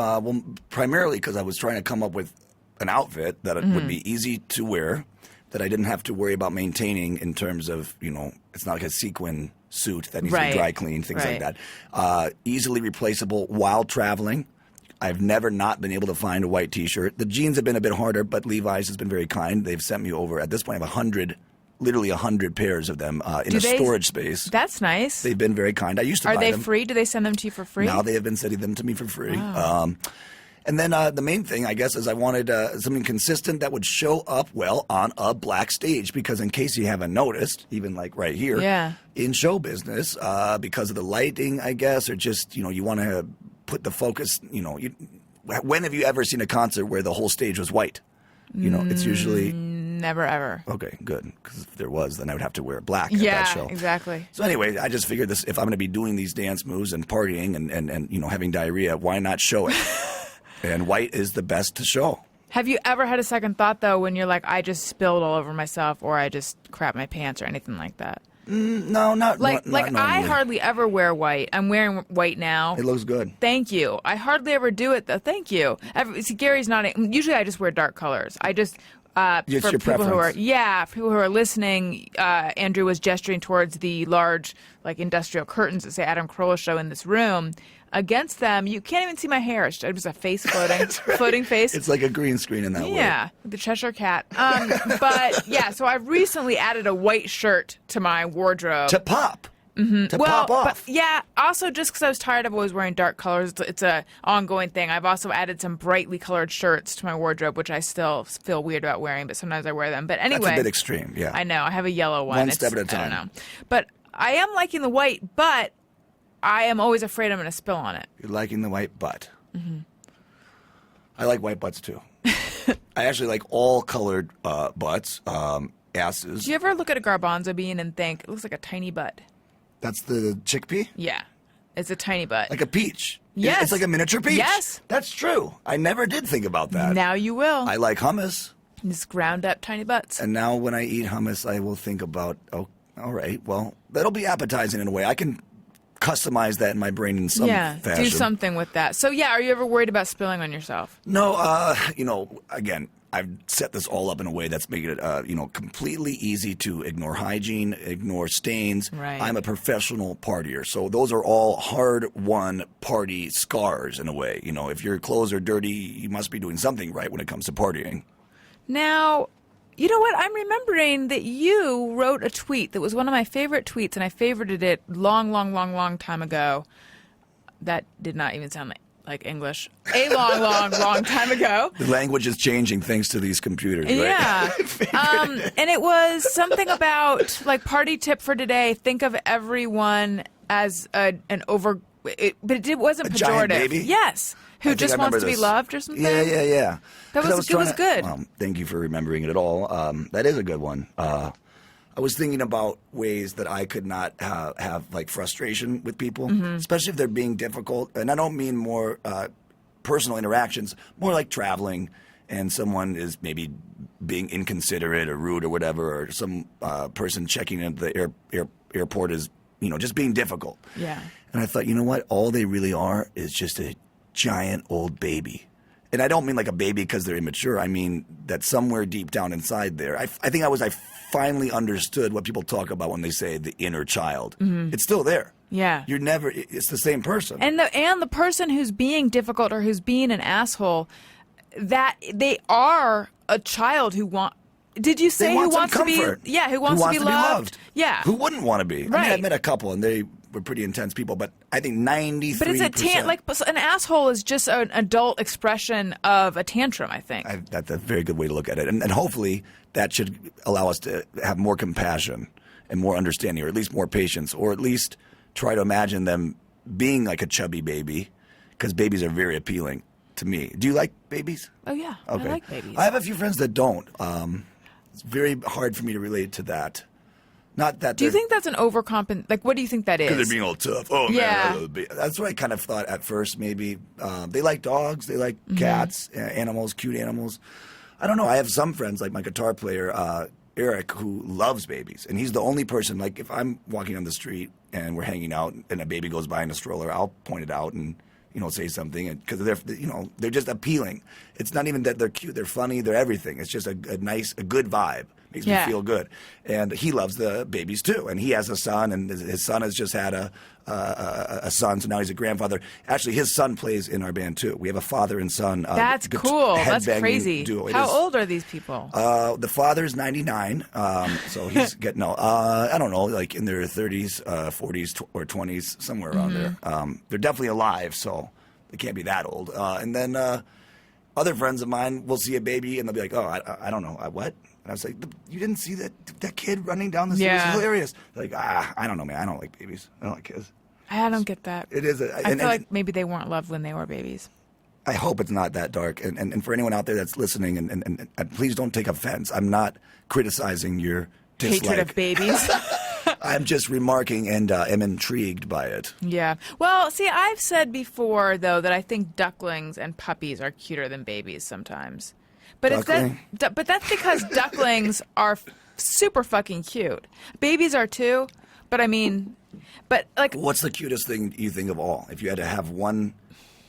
primarily because I was trying to come up with an outfit that would be easy to wear, that I didn't have to worry about maintaining in terms of, it's not like a sequin suit that needs to be dry cleaned, things like that. Easily replaceable while traveling. I've never not been able to find a white T-shirt. The jeans have been a bit harder, but Levi's has been very kind. They've sent me over, at this point, I have literally 100 pairs of them in a storage space. That's nice. They've been very kind. I used to buy them. Are they free? Do they send them to you for free? Now they have been sending them to me for free. Wow. And then the main thing, I guess, is I wanted something consistent that would show up well on a black stage. Because in case you haven't noticed, even like right here, in show business, because of the lighting, I guess, or just, you want to put the focus, when have you ever seen a concert where the whole stage was white? It's usually... Never, ever. Okay, good. Because if there was, then I would have to wear black at that show. Yeah, exactly. So anyway, I just figured this: if I'm going to be doing these dance moves and partying and having diarrhea, why not show it? And white is the best to show. Have you ever had a second thought, though, when you're like, I just spilled all over myself, or I just crapped my pants, or anything like that? No, not like normally. I hardly ever wear white. I'm wearing white now. It looks good. Thank you. I hardly ever do it, though. Thank you. See, Gary's nodding. Usually, I just wear dark colors. I just. It's for your people preference. for people who are listening, Andrew was gesturing towards the large, industrial curtains that say Adam Carolla Show in this room. Against them, you can't even see my hair. It's just a face floating, floating face. It's like a green screen in that way. Yeah, the Cheshire Cat. But yeah, so I've recently added a white shirt to my wardrobe To pop. To well, pop off. But yeah, also just because I was tired of always wearing dark colors, it's a ongoing thing. I've also added some brightly colored shirts to my wardrobe, which I still feel weird about wearing, but sometimes I wear them. But anyway, That's a bit extreme. Yeah, I know. I have a yellow one. One step at a time. I don't know. But I am liking the white, but I am always afraid I'm going to spill on it. You're liking the white butt. I like white butts too. I actually like all colored butts, asses. Do you ever look at a garbanzo bean and think, it looks like a tiny butt? That's the chickpea? Yeah. It's a tiny butt. Like a peach. Yes. It's like a miniature peach. Yes. That's true. I never did think about that. Now you will. I like hummus. Just ground up tiny butts. And now when I eat hummus, I will think about, all right, well, that'll be appetizing in a way. I can customize that in my brain in some fashion. Do something with that. So, are you ever worried about spilling on yourself? No, again, I've set this all up in a way that's making it, completely easy to ignore hygiene, ignore stains. Right. I'm a professional partier, so those are all hard-won party scars in a way. If your clothes are dirty, you must be doing something right when it comes to partying. Now, you know what? I'm remembering that you wrote a tweet that was one of my favorite tweets, and I favorited it long time ago. That did not even sound like English. A long time ago. The language is changing thanks to these computers, right? Yeah. And it was something about, party tip for today, think of everyone as an over... but it wasn't A pejorative. giant baby? Yes. Who just wants to be loved or something? Yeah. That was good. Well, thank you for remembering it at all. That is a good one. I was thinking about ways that I could not have frustration with people, especially if they're being difficult. And I don't mean more personal interactions, more like traveling and someone is maybe being inconsiderate or rude or whatever, or some person checking into the airport is, just being difficult. Yeah. And I thought, you know what? All they really are is just a giant old baby. And I don't mean like a baby because they're immature. I mean that somewhere deep down inside there, I think I finally understood what people talk about when they say the inner child. It's still there. Yeah. It's the same person. And the person who's being difficult or who's being an asshole, that they are a child who did you say who wants to be? Yeah, who wants to be loved? Yeah. Who wouldn't want to be? Right. I mean, I've met a couple and they were pretty intense people, but I think 93%. But it's an asshole is just an adult expression of a tantrum, I think. That's a very good way to look at it. And hopefully that should allow us to have more compassion and more understanding, or at least more patience, or at least try to imagine them being like a chubby baby, because babies are very appealing to me. Do you like babies? Oh, yeah. Okay. I like babies. I have a few friends that don't. It's very hard for me to relate to that. Not that. Do you think that's an overcompensation? Like, what do you think that is? Because they're being all tough. Oh Yeah. man, that's what I kind of thought at first. Maybe they like dogs, they like cats, animals, cute animals. I don't know. I have some friends, like my guitar player Eric, who loves babies, and he's the only person. Like, if I'm walking on the street and we're hanging out, and a baby goes by in a stroller, I'll point it out and say something, because they're just appealing. It's not even that they're cute; they're funny, they're everything. It's just a good vibe. Makes me feel good. And he loves the babies too. And he has a son, and his son has just had a son, so now he's a grandfather. Actually, his son plays in our band too. We have a father and son. That's cool. That's headbanging crazy. duo. How old are these people? The father's 99, so he's getting I don't know, like in their 30s, 40s, or 20s, somewhere around there. They're definitely alive, so they can't be that old. And then other friends of mine will see a baby, and they'll be like, "Oh, I don't know, what?" And I was like, "You didn't see that kid running down the street? It's hilarious." They're like, I don't know, man. I don't like babies. I don't like kids. I don't get that. It is. I feel like maybe they weren't loved when they were babies. I hope it's not that dark. And for anyone out there that's listening, and please don't take offense. I'm not criticizing your dislike. Hatred of babies. I'm just remarking and am intrigued by it. Yeah. Well, see, I've said before, though, that I think ducklings and puppies are cuter than babies sometimes. But but that's because ducklings are super fucking cute. Babies are too, but I mean, but like, what's the cutest thing you think of all? If you had to have one,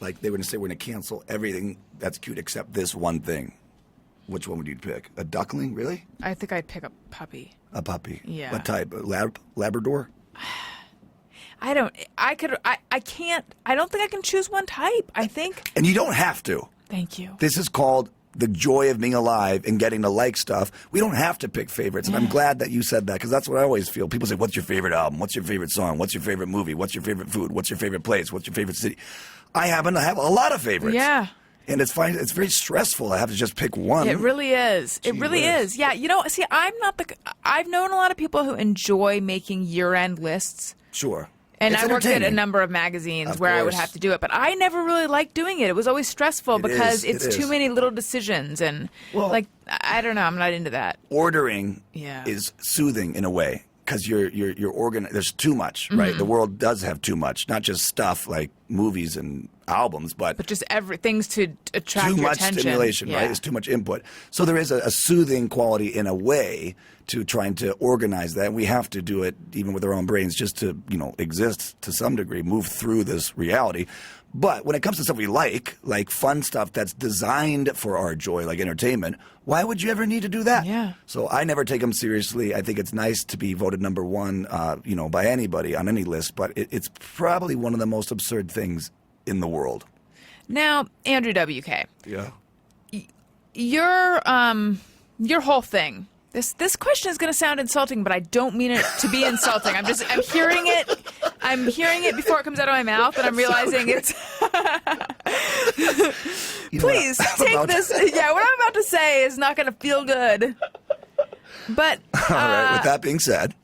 like they were going to say, we're going to cancel everything that's cute except this one thing, which one would you pick? A duckling, really? I think I'd pick a puppy. A puppy. Yeah. What type? Labrador? I don't think I can choose one type. I think. And you don't have to. Thank you. This is called the joy of being alive and getting to like stuff. We don't have to pick favorites. And I'm glad that you said that, because that's what I always feel. People say, what's your favorite album? What's your favorite song? What's your favorite movie? What's your favorite food? What's your favorite place? What's your favorite city? I happen to have a lot of favorites. Yeah. And it's fine. It's very stressful to have to just pick one. It really is. It really is. Yeah. See, I've known a lot of people who enjoy making year-end lists. Sure. And It's I worked at a entertaining. number of magazines Of where I would course. have to do it, but I never really liked doing it. It was always stressful because it it's is. too many little decisions, and I don't know. I'm not into that. Ordering Yeah. is soothing in a way, because you're organized. There's too much, right? The world does have too much, not just stuff like movies and albums, but just things to attract too your much attention. stimulation, Yeah. right? It's too much input. So there is a soothing quality in a way to trying to organize that. We have to do it even with our own brains just to, exist to some degree, move through this reality. But when it comes to stuff we like fun stuff that's designed for our joy, like entertainment, why would you ever need to do that? Yeah. So I never take them seriously. I think it's nice to be voted number one, by anybody on any list, but it's probably one of the most absurd things in the world. Now, Andrew WK, Yeah. your whole thing. This question is going to sound insulting, but I don't mean it to be insulting. I'm hearing it. I'm hearing it before it comes out of my mouth, and I'm realizing it's. Please take this. Yeah, what I'm about to say is not going to feel good. But All right. With that being said,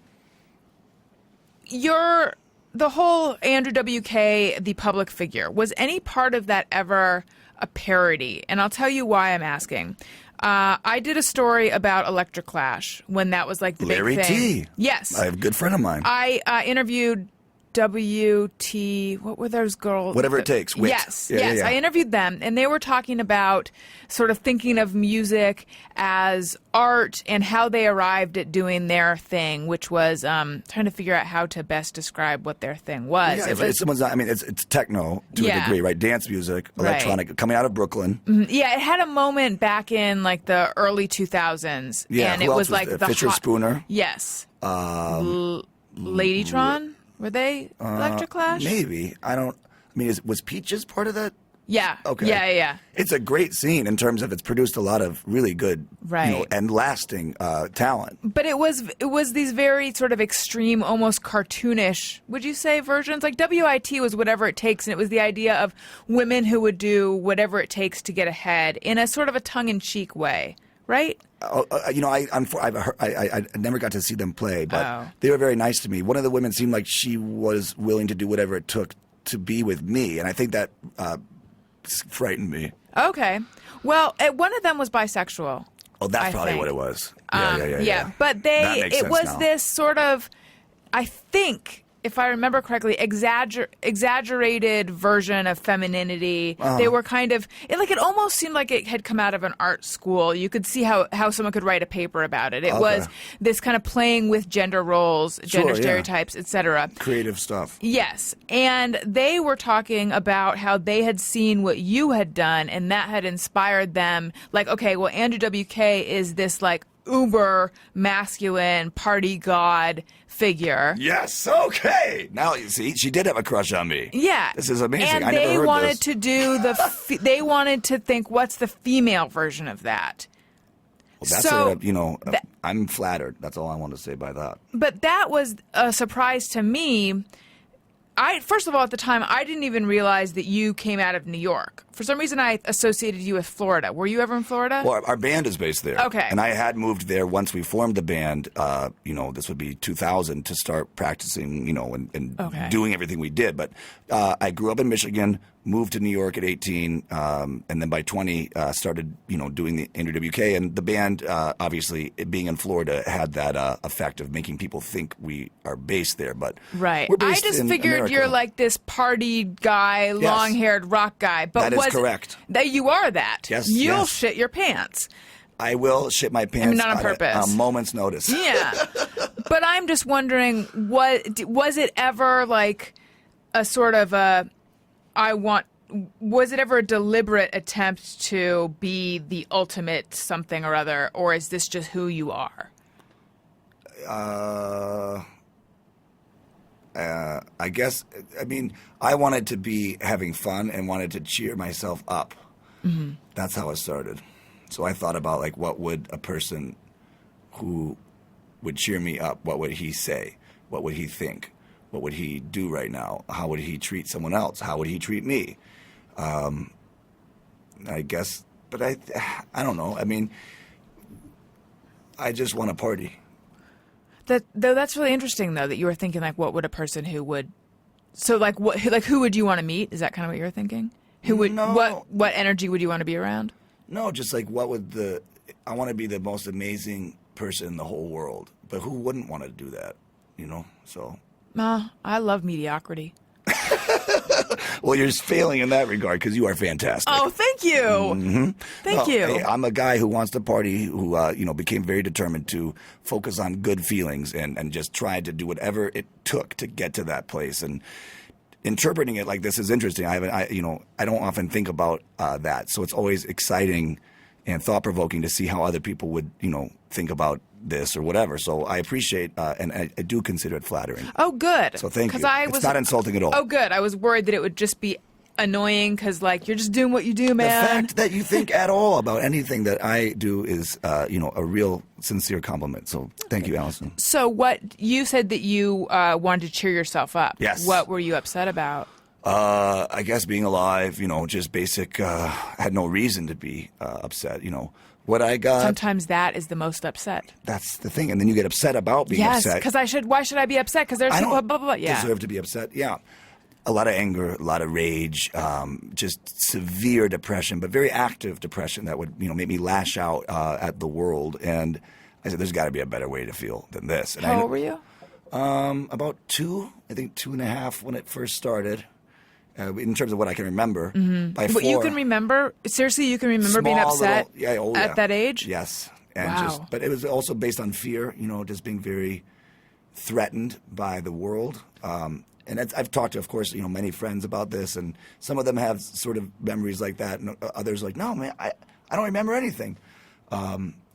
the whole Andrew WK, the public figure, was any part of that ever a parody? And I'll tell you why I'm asking. I did a story about Electroclash when that was like the Larry big thing. T. Yes. I have a good friend of mine. I interviewed WT, what were those girls? Whatever It Takes, Wit. Yes, Yeah, yes. yeah. I interviewed them, and they were talking about sort of thinking of music as art and how they arrived at doing their thing, which was trying to figure out how to best describe what their thing was. Yeah, It was it's techno to a degree, right? Dance music, electronic, coming out of Brooklyn. yeah, it had a moment back in like the early 2000s. Yeah, and who it else was like there? the Fisher Spooner. Yes. Ladytron? Were they Electroclash? Maybe. Was Peaches part of that? Yeah. Okay. Yeah. It's a great scene in terms of it's produced a lot of really good, Right. and lasting talent. But it was these very sort of extreme, almost cartoonish, would you say, versions? Like WIT was whatever it takes, and it was the idea of women who would do whatever it takes to get ahead in a sort of a tongue-in-cheek way, right? I never got to see them play, but Oh. they were very nice to me. One of the women seemed like she was willing to do whatever it took to be with me, and I think that frightened me. Okay. Well, one of them was bisexual. Oh, that's I probably think. what it was. Yeah. But That makes it sense was now. this sort of, I think, if I remember correctly, exaggerated version of femininity. They were kind of, it almost seemed like it had come out of an art school. You could see how someone could write a paper about it. It was this kind of playing with gender roles, gender yeah. stereotypes, etc. Creative stuff. Yes. And they were talking about how they had seen what you had done and that had inspired them. Like, okay, well, Andrew WK is this like uber masculine party god figure. Yes, okay. Now, you see, she did have a crush on me. Yeah. This is amazing. And I never they heard wanted this. to do they wanted to think, what's the female version of that? Well, that's So, I'm flattered. That's all I want to say by that. But that was a surprise to me. First of all, at the time, I didn't even realize that you came out of New York. For some reason, I associated you with Florida. Were you ever in Florida? Well, our band is based there. Okay. And I had moved there once we formed the band, this would be 2000, to start practicing, and Okay. doing everything we did. But I grew up in Michigan, moved to New York at 18, and then by 20 started, doing the Andrew WK. And the band, obviously, it being in Florida, had that effect of making people think we are based there. But Right. we're I based just in figured America. you're like this party guy, long-haired rock guy. But That is correct. That you are that. Yes, You'll yes. shit your pants. I will shit my pants not on purpose. a moment's notice. Yeah. But I'm just wondering, was it ever like a sort of was it ever a deliberate attempt to be the ultimate something or other, or is this just who you are? I guess, I wanted to be having fun and wanted to cheer myself up. Mm-hmm. That's how it started. So I thought about, like, what would a person who would cheer me up, what would he say? What would he think? What would he do right now? How would he treat someone else? How would he treat me? I guess, but I don't know. I just want to party. That's really interesting, though, that you were thinking, like, what would a person who would... So, like, who would you want to meet? Is that kind of what you were thinking? Who would... No. What energy would you want to be around? No, just like I want to be the most amazing person in the whole world. But who wouldn't want to do that, So. I love mediocrity. Well, you're failing in that regard because you are fantastic. Oh, thank you. Mm-hmm. Thank you. Hey, I'm a guy who wants to party, who became very determined to focus on good feelings and just tried to do whatever it took to get to that place. And interpreting it like this is interesting. I don't often think about that, so it's always exciting and thought provoking to see how other people would think about this or whatever. So I appreciate and I do consider it flattering. Oh, good. So thank you. It's It's not insulting at all. Oh, good. I was worried that it would just be annoying because, like, you're just doing what you do, The man. fact that you think at all about anything that I do is, a real sincere compliment. So thank you, Alison. So what you said that you wanted to cheer yourself up. Yes. What were you upset about? I guess being alive, just basic, had no reason to be upset, What I got, Sometimes that is the most upset. that's the thing. And then you get upset about being Yes, upset. because why should I be upset? Because there's I people, don't blah, blah, blah. Yeah. deserve to be upset. Yeah. A lot of anger, a lot of rage, just severe depression, but very active depression that would, make me lash out at the world. And I said, there's got to be a better way to feel than this. And How old were you? About 2.5 when it first started. In terms of what I can remember. Mm-hmm. By 4, But you can remember, seriously, you can remember being small upset little, at that age? Yes. And Wow. but it was also based on fear, just being very threatened by the world. And I've talked to, of course, many friends about this, and some of them have sort of memories like that, and others like, no, man, I don't remember anything.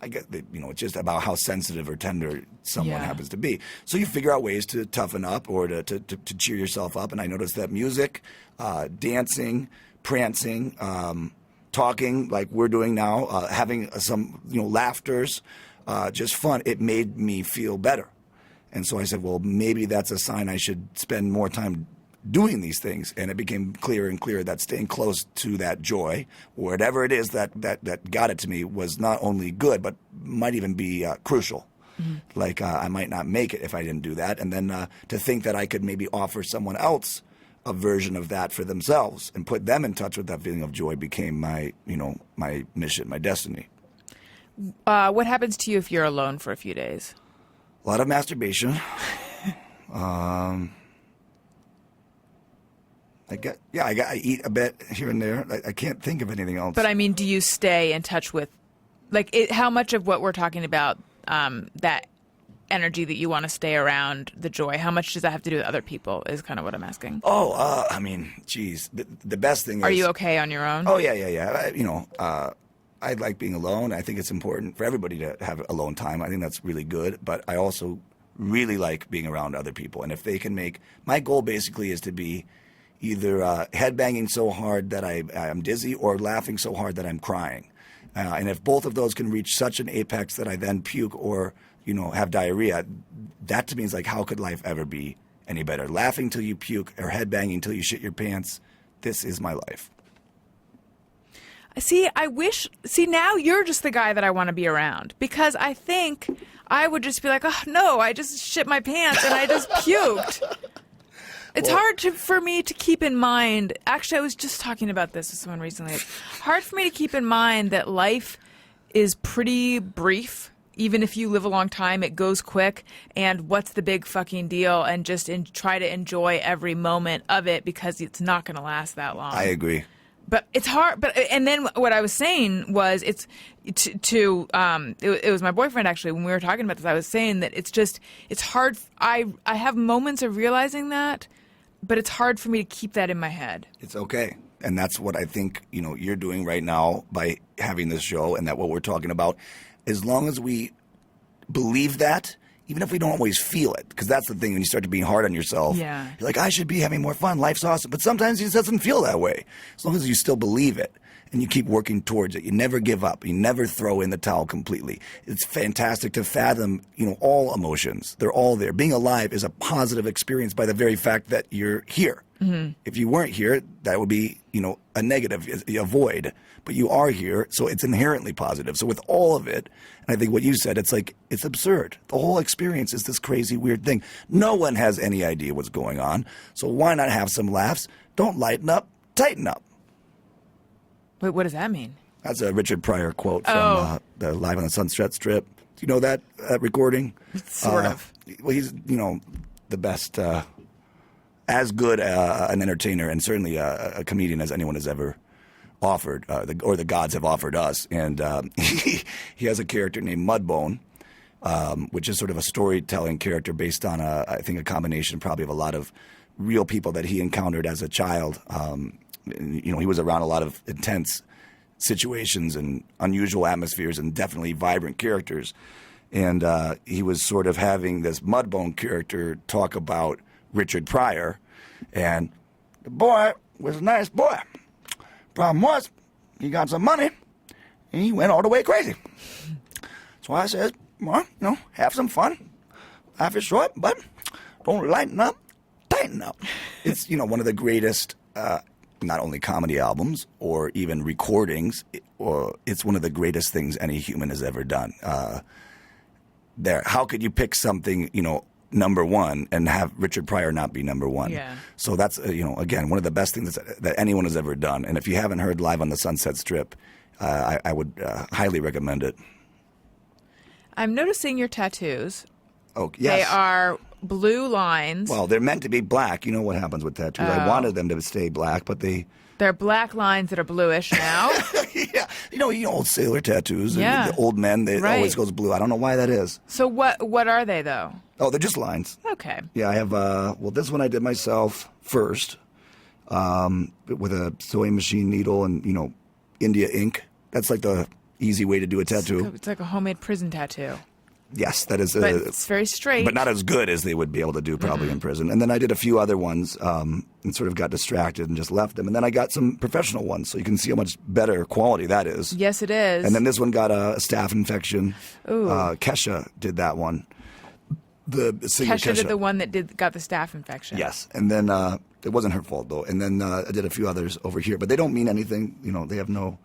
I get that, it's just about how sensitive or tender someone happens to be. So you figure out ways to toughen up or to cheer yourself up. And I noticed that music, dancing, prancing, talking like we're doing now, having some, laughters, just fun, it made me feel better. And so I said, well, maybe that's a sign I should spend more time doing these things. And it became clearer and clearer that staying close to that joy, whatever it is that got it to me, was not only good, but might even be crucial. Mm-hmm. Like I might not make it if I didn't do that. And then to think that I could maybe offer someone else a version of that for themselves and put them in touch with that feeling of joy became my, my mission, my destiny. What happens to you if you're alone for a few days? A lot of masturbation. I eat a bit here and there. I can't think of anything else. But I mean, do you stay in touch with, how much of what we're talking about, that energy that you want to stay around, the joy, how much does that have to do with other people is kind of what I'm asking. I mean, geez, the best thing is... Are you okay on your own? Oh, yeah. I like being alone. I think it's important for everybody to have alone time. I think that's really good. But I also really like being around other people. And if they can make... My goal basically is to be either headbanging so hard that I'm dizzy or laughing so hard that I'm crying. And if both of those can reach such an apex that I then puke or, have diarrhea, that to me is like, how could life ever be any better? Laughing till you puke or headbanging till you shit your pants. This is my life. See, now you're just the guy that I want to be around, because I think I would just be like, oh, no, I just shit my pants and I just puked. It's hard for me to keep in mind. Actually, I was just talking about this with someone recently. It's hard for me to keep in mind that life is pretty brief. Even if you live a long time, it goes quick. And what's the big fucking deal? And just try to enjoy every moment of it, because it's not going to last that long. I agree. But it's hard. And then what I was saying was it was my boyfriend, actually, when we were talking about this. I was saying that it's hard. I have moments of realizing that, but it's hard for me to keep that in my head. It's okay. And that's what I think, you're doing right now by having this show, and that what we're talking about. As long as we believe that, even if we don't always feel it, because that's the thing when you start to be hard on yourself. Yeah. You're like, I should be having more fun. Life's awesome. But sometimes it just doesn't feel that way. As long as you still believe it and you keep working towards it, you never give up. You never throw in the towel completely. It's fantastic to fathom, all emotions. They're all there. Being alive is a positive experience by the very fact that you're here. Mm-hmm. If you weren't here, that would be, a negative, a void. But you are here, so it's inherently positive. So with all of it, and I think what you said, it's like, it's absurd. The whole experience is this crazy, weird thing. No one has any idea what's going on, so why not have some laughs? Don't lighten up, tighten up. Wait, what does that mean? That's a Richard Pryor quote from the Live on the Sunset Strip. Do you know that recording? Sort of. Well, he's, the best, as good an entertainer and certainly a comedian as anyone has ever offered, or the gods have offered us. And he has a character named Mudbone, which is sort of a storytelling character based on, I think, a combination probably of a lot of real people that he encountered as a child. He was around a lot of intense situations and unusual atmospheres and definitely vibrant characters. And he was sort of having this Mudbone character talk about Richard Pryor. And the boy was a nice boy. Problem was, he got some money, and he went all the way crazy. So I said, well, have some fun. Life is short, but don't lighten up, tighten up. It's, one of the greatest, not only comedy albums or even recordings, it's one of the greatest things any human has ever done. How could you pick something, number one and have Richard Pryor not be number one? Yeah. So that's, again, one of the best things that anyone has ever done. And if you haven't heard Live on the Sunset Strip, I would highly recommend it. I'm noticing your tattoos. Oh, yes. They are blue lines. Well, they're meant to be black. You know what happens with tattoos. I wanted them to stay black, but they're black lines that are bluish now. Yeah. Old sailor tattoos. Yeah. The old men, it always goes blue. I don't know why that is. So what are they, though? Oh, they're just lines. Okay. Yeah, I have, this one I did myself first with a sewing machine needle and, India ink. That's like the easy way to do a tattoo. It's like a homemade prison tattoo. Yes, that is. But it's very straight. But not as good as they would be able to do probably in prison. And then I did a few other ones and sort of got distracted and just left them. And then I got some professional ones, so you can see how much better quality that is. Yes, it is. And then this one got a staph infection. Ooh. Kesha did that one. The singer Kesha did the one that got the staph infection. Yes. And then it wasn't her fault, though. And then I did a few others over here. But they don't mean anything. They have no...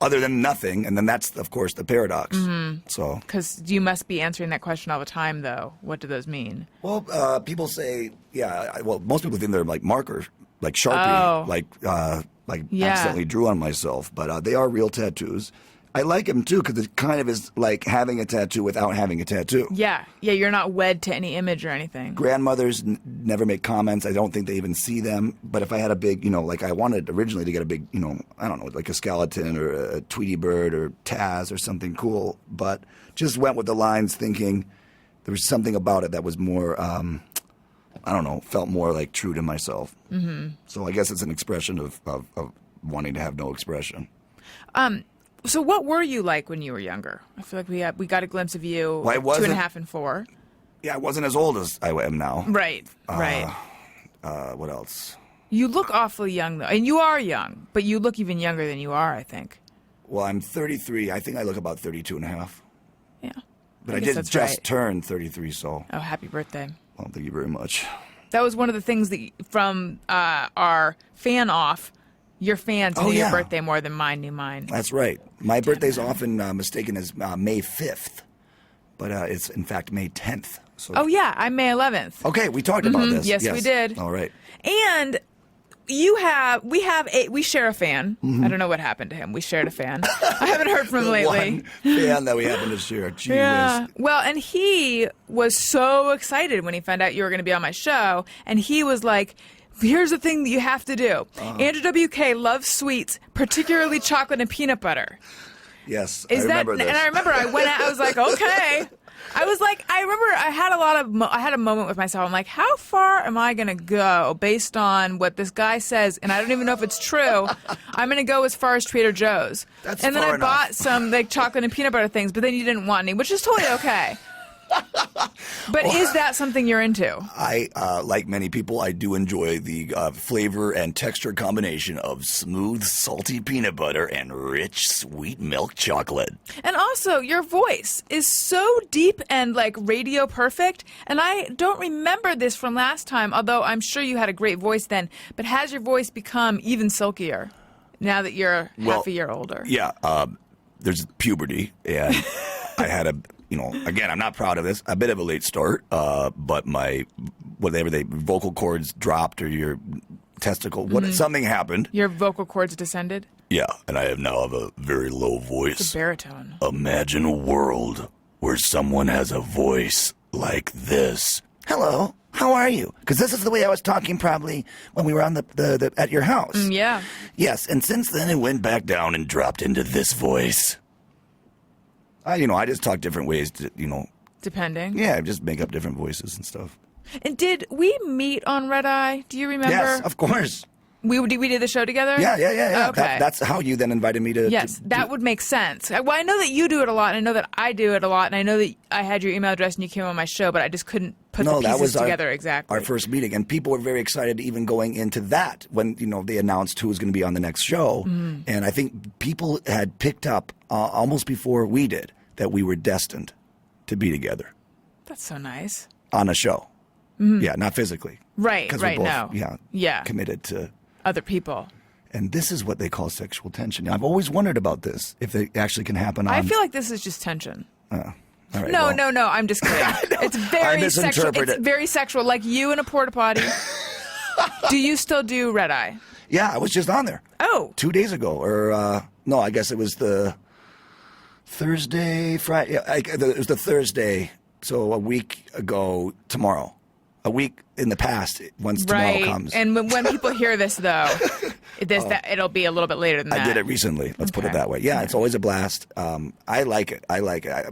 other than nothing, and then that's, of course, the paradox. Mm-hmm. So, because you must be answering that question all the time, though. What do those mean? Well, people say, most people think they're like markers, like Sharpie, like Yeah. accidentally drew on myself. But they are real tattoos. I like him too because it kind of is like having a tattoo without having a tattoo. Yeah, you're not wed to any image or anything. Grandmothers never make comments. I don't think they even see them. But if I had a big, like I wanted originally to get a big, I don't know, like a skeleton or a Tweety bird or Taz or something cool. But just went with the lines thinking there was something about it that was more, I don't know, felt more like true to myself. Mm-hmm. So I guess it's an expression of wanting to have no expression. So what were you like when you were younger? I feel like we got a glimpse of you 2.5 and 4. Yeah, I wasn't as old as I am now. Right, right. What else? You look awfully young, though. And you are young, but you look even younger than you are, I think. Well, I'm 33. I think I look about 32 and a half. Yeah. But I did just turn 33, so. Oh, happy birthday. Well, thank you very much. That was one of the things that from our fan off, your fans knew your birthday more than mine knew mine. That's right. My birthday's often mistaken as May 5th, but it's in fact May 10th. So. Oh, yeah, I'm May 11th. Okay, we talked about this. Yes, we did. All right. And we share a fan. I don't know what happened to him. We shared a fan. I haven't heard from him lately. One fan that we happen to share. Gee whiz. Well, and he was so excited when he found out you were going to be on my show, and he was like, here's the thing that you have to do. Andrew WK loves sweets, particularly chocolate and peanut butter. Yes, I remember this. And I remember I went out, I was like, okay. I remember I had a moment with myself. I'm like, how far am I going to go based on what this guy says? And I don't even know if it's true. I'm going to go as far as Trader Joe's. That's and then far I enough. bought some like chocolate and peanut butter things, but then you didn't want any, which is totally okay. But is that something you're into? I, like many people, I do enjoy the flavor and texture combination of smooth, salty peanut butter and rich, sweet milk chocolate. And also, your voice is so deep and like radio perfect. And I don't remember this from last time, although I'm sure you had a great voice then. But has your voice become even silkier now that you're half a year older? Yeah, there's puberty, and I had again, I'm not proud of this, a bit of a late start, but whatever the vocal cords dropped or your testicle, something happened. Your vocal cords descended? Yeah, and I now have a very low voice. It's a baritone. Imagine a world where someone has a voice like this. Hello, how are you? Because this is the way I was talking probably when we were on the at your house. Yeah. Yes, and since then it went back down and dropped into this voice. I just talk different ways to, Depending. Yeah, just make up different voices and stuff. And did we meet on Red Eye? Do you remember? Yes, of course. We did the show together? Yeah. Okay. That's how you then invited me to. Yes, that would make sense. Well, I know that you do it a lot, and I know that I do it a lot, and I know that I had your email address and you came on my show, but I just couldn't put the pieces together exactly. Our first meeting, and people were very excited even going into that when they announced who was going to be on the next show, and I think people had picked up almost before we did that we were destined to be together. That's so nice. On a show. Yeah, not physically. Right, Because right, we're both, yeah. committed to Other people. And this is what they call sexual tension. I've always wondered about this, if it actually can happen on... I feel like this is just tension. All right, No, I'm just kidding. It's very sexual. It's very sexual, like you in a porta potty. Do you still do Red Eye? Yeah, I was just on there. Oh. 2 days ago, or no, I guess it was the Thursday, Friday. Yeah, it was the Thursday, so a week ago tomorrow. A week in the past, once tomorrow comes. And when people hear this, though, it'll be a little bit later than that. I did it recently. Let's put it that way. Yeah, it's always a blast. I like it.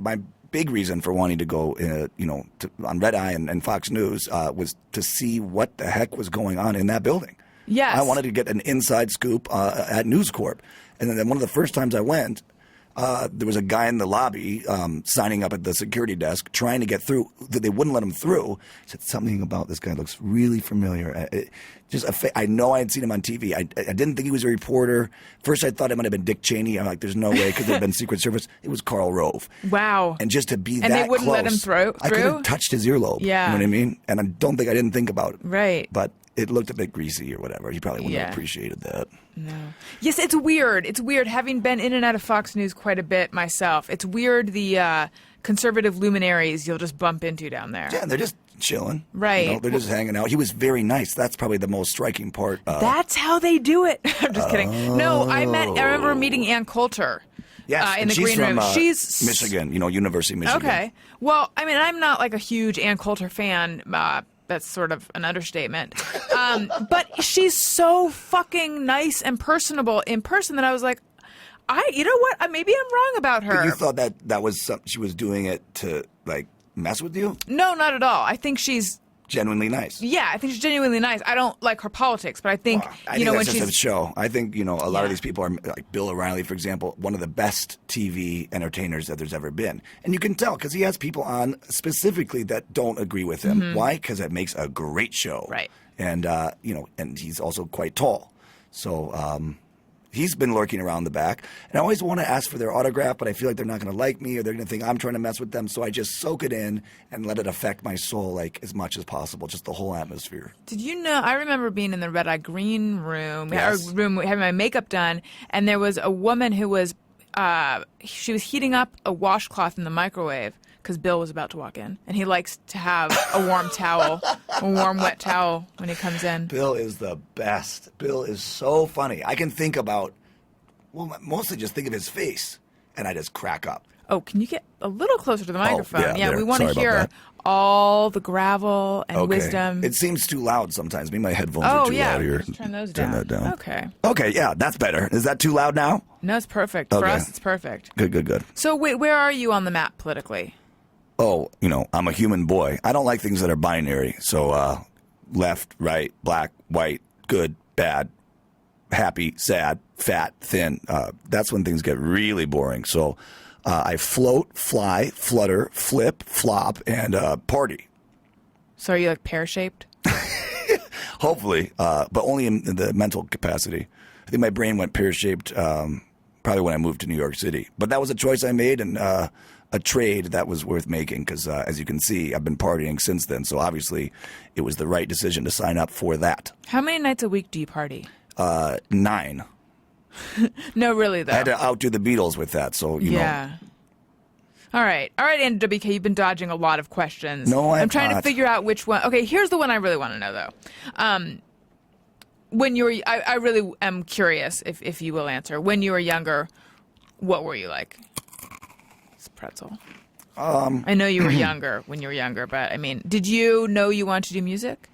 My big reason for wanting to go, on Red Eye and Fox News was to see what the heck was going on in that building. Yes. I wanted to get an inside scoop at News Corp. And then one of the first times I went, there was a guy in the lobby signing up at the security desk trying to get through. They wouldn't let him through. He said, something about this guy looks really familiar. I know I had seen him on TV. I didn't think he was a reporter. First I thought it might have been Dick Cheney. I'm like, there's no way. Could have been Secret Service. It was Karl Rove. Wow. And just to be that close. And they wouldn't let him through? I could have touched his earlobe. Yeah. You know what I mean? And I didn't think about it. Right. But it looked a bit greasy or whatever. He probably wouldn't have appreciated that. No. Yes, it's weird. It's weird. Having been in and out of Fox News quite a bit myself, it's weird the conservative luminaries you'll just bump into down there. Yeah, they're just chilling. Right. They're just hanging out. He was very nice. That's probably the most striking part. That's how they do it. I'm just kidding. No, I remember meeting Ann Coulter. Yes, in and the she's green from, room. She's Michigan, University of Michigan. Okay. Well, I mean, I'm not like a huge Ann Coulter fan. That's sort of an understatement. But she's so fucking nice and personable in person that I was like, you know what? Maybe I'm wrong about her. But you thought that was she was doing it to like mess with you? No, not at all. I think she's Genuinely nice. Yeah, I think she's genuinely nice. I don't like her politics, but I think I you think know when that's just she's a show. I think a lot Yeah. of these people are like Bill O'Reilly, for example, one of the best TV entertainers that there's ever been, and you can tell because he has people on specifically that don't agree with him. Why? Because it makes a great show, Right. And and he's also quite tall, so he's been lurking around the back. And I always want to ask for their autograph, but I feel like they're not going to like me or they're going to think I'm trying to mess with them. So I just soak it in and let it affect my soul like as much as possible, just the whole atmosphere. Did you know? I remember being in the red eye green room, Yes. or room having my makeup done, and there was a woman who was she was heating up a washcloth in the microwave because Bill was about to walk in, and he likes to have a warm towel, a warm wet towel when he comes in. Bill is the best. Bill is so funny. I can think about, mostly just think of his face, and I just crack up. Oh, can you get a little closer to the microphone? yeah, there. We want to Sorry about hear that. all the gravel and Okay. wisdom. It seems too loud sometimes. Maybe my headphones are too loud here. Just turn those Turn down. that down. Okay. Okay, yeah, that's better. Is that too loud now? No, it's perfect. For Okay. us, it's perfect. Good. So wait, where are you on the map politically? Oh, I'm a human boy. I don't like things that are binary. So left, right, black, white, good, bad, happy, sad, fat, thin. That's when things get really boring. So I float, fly, flutter, flip, flop, and party. So are you like pear-shaped? Hopefully, but only in the mental capacity. I think my brain went pear-shaped probably when I moved to New York City. But that was a choice I made and a trade that was worth making because, as you can see, I've been partying since then. So obviously, it was the right decision to sign up for that. How many nights a week do you party? 9. No, really though. I had to outdo the Beatles with that. So, yeah. All right, Andy WK, you've been dodging a lot of questions. No, I'm I'm trying to not. figure out which one. Okay, here's the one I really want to know though. When you were, I really am curious if you will answer. When you were younger, what were you like? It's pretzel. I know you were younger when you were younger, but I mean, did you know you wanted to do music?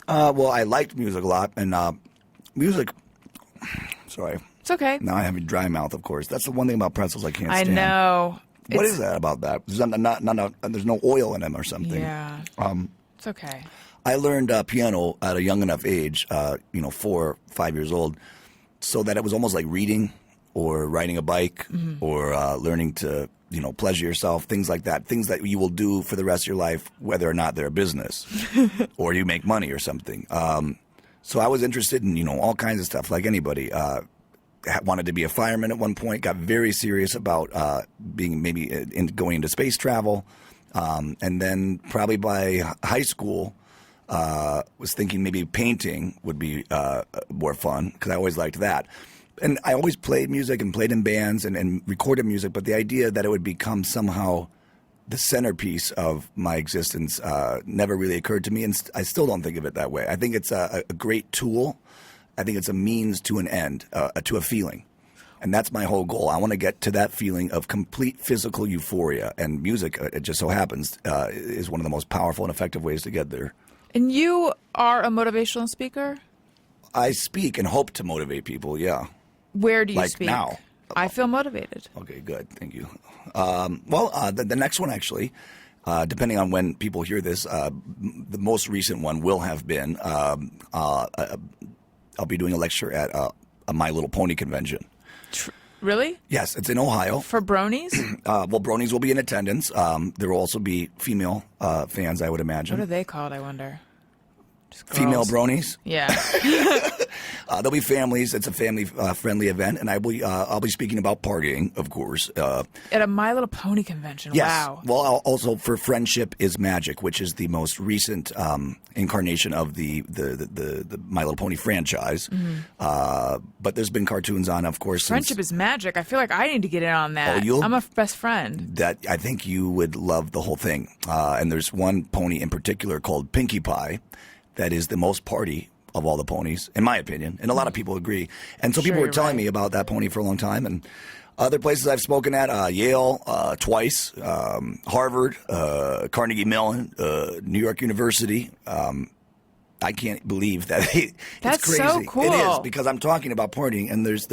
well, I liked music a lot. And music, sorry. It's okay. Now I have a dry mouth, of course. That's the one thing about pretzels I can't I stand. know. What It's- is that about that? There's no oil in them or something. Yeah. It's okay. I learned piano at a young enough age, 4 or 5 years old, so that it was almost like reading or riding a bike or learning to, pleasure yourself, things like that, things that you will do for the rest of your life, whether or not they're a business or you make money or something. So I was interested in, all kinds of stuff like anybody. Wanted to be a fireman at one point, got very serious about being going into space travel. And then probably by high school, was thinking maybe painting would be more fun because I always liked that. And I always played music and played in bands and recorded music, but the idea that it would become somehow the centerpiece of my existence never really occurred to me, and I still don't think of it that way. I think it's a great tool. I think it's a means to an end, to a feeling. And that's my whole goal. I want to get to that feeling of complete physical euphoria. And music, it just so happens, is one of the most powerful and effective ways to get there. And you are a motivational speaker? I speak and hope to motivate people, yeah. Where do you Like speak? now. I feel motivated. Okay, good. Thank you. The next one, actually, depending on when people hear this, the most recent one will have been I'll be doing a lecture at a My Little Pony convention. Really? Yes, it's in Ohio. For bronies? Well, bronies will be in attendance. There will also be female fans, I would imagine. What are they called, I wonder? Just Female girls. bronies. Yeah. There'll be families. It's a family-friendly event, and I'll be speaking about partying, of course. At a My Little Pony convention. Yes. Wow. Well, also for Friendship is Magic, which is the most recent incarnation of the My Little Pony franchise. But there's been cartoons on, of course. Friendship is magic. I feel like I need to get in on that. you'll- I'm a best friend. That I think you would love the whole thing. And there's one pony in particular called Pinkie Pie that is the most party of all the ponies, in my opinion. And a lot of people agree. And so Sure, people were you're telling right. me about that pony for a long time. And Other places I've spoken at, Yale twice, Harvard, Carnegie Mellon, New York University. I can't believe that. It's That's crazy. so cool. It is, because I'm talking about partying, and there's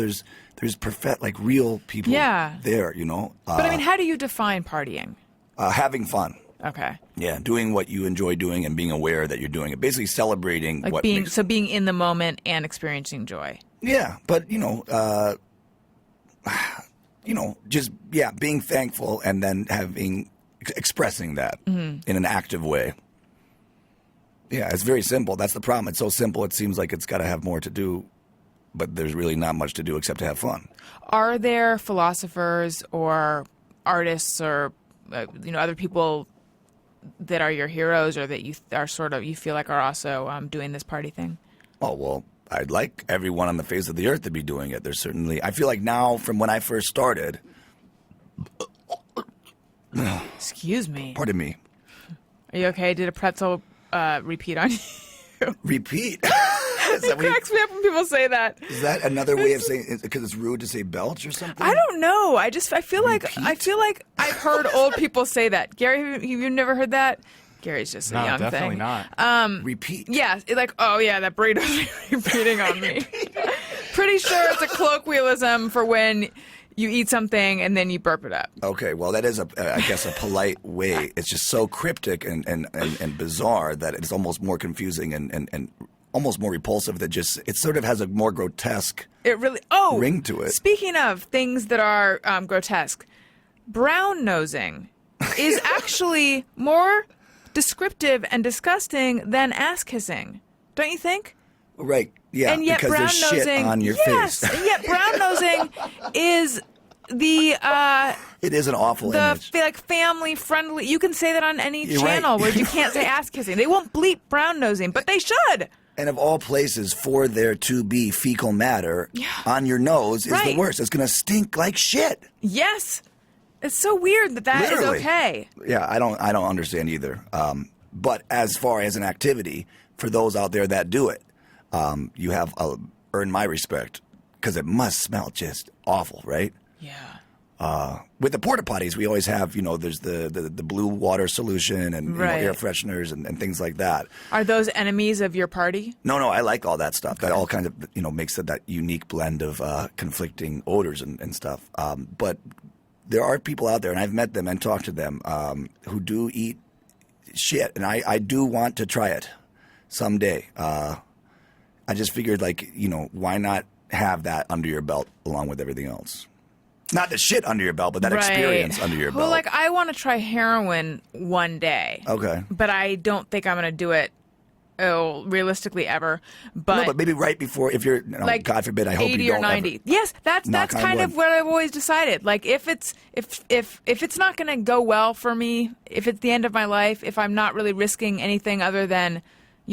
like real people there, you know. But I mean, how do you define partying? Having fun. Okay. Yeah, doing what you enjoy doing and being aware that you're doing it. Basically celebrating Like what being makes... so being in the moment and experiencing joy. Yeah, but just being thankful and then expressing that in an active way. Yeah, it's very simple. That's the problem. It's so simple. It seems like it's got to have more to do, but there's really not much to do except to have fun. Are there philosophers or artists or other people that are your heroes or that you are you feel like are also doing this party thing? Oh, well, I'd like everyone on the face of the earth to be doing it. There's certainly, I feel like now from when I first started. Excuse me. Pardon me. Are you okay? Did a pretzel repeat on you? Repeat? It cracks me up when people say that. Is that another way of saying it because it's rude to say belch or something? I don't know. I feel like I've heard old people say that. Gary, have you never heard that? Gary's just a young definitely thing. not. Repeat. Yeah, like, oh yeah, that burrito's repeating on me. Pretty sure it's a colloquialism for when you eat something and then you burp it up. Okay, well, that is, I guess, a polite way. It's just so cryptic and bizarre that it's almost more confusing and almost more repulsive that just, it sort of has a more grotesque ring to it. Speaking of things that are grotesque, brown nosing is actually more descriptive and disgusting than ass kissing. Don't you think? Right, yeah, and yet because there's shit on your face. And yet brown nosing is the it is an awful image. Like family friendly. You can say that on any You're channel right. where you can't say ass kissing. They won't bleep brown nosing, but they should. And of all places, for there to be fecal matter on your nose is the worst. It's going to stink like shit. Yes. It's so weird that Literally. is okay. Yeah, I don't understand either. But as far as an activity, for those out there that do it, you have earned my respect because it must smell just awful, right? Yeah. With the porta potties, we always have, there's the blue water solution and air fresheners and things like that. Are those enemies of your party? No, I like all that stuff. That all kind of, makes it that unique blend of conflicting odors and stuff. But there are people out there, and I've met them and talked to them, who do eat shit, and I do want to try it someday. I just figured, why not have that under your belt along with everything else? Not the shit under your belt, but that experience under your belt. Well, I want to try heroin one day. Okay. But I don't think I'm going to do it realistically ever. But maybe right before, if you're, God forbid, I hope you don't 80 or 90. ever. Yes, that's kind of what I've always decided. Like if it's not going to go well for me, if it's the end of my life, if I'm not really risking anything other than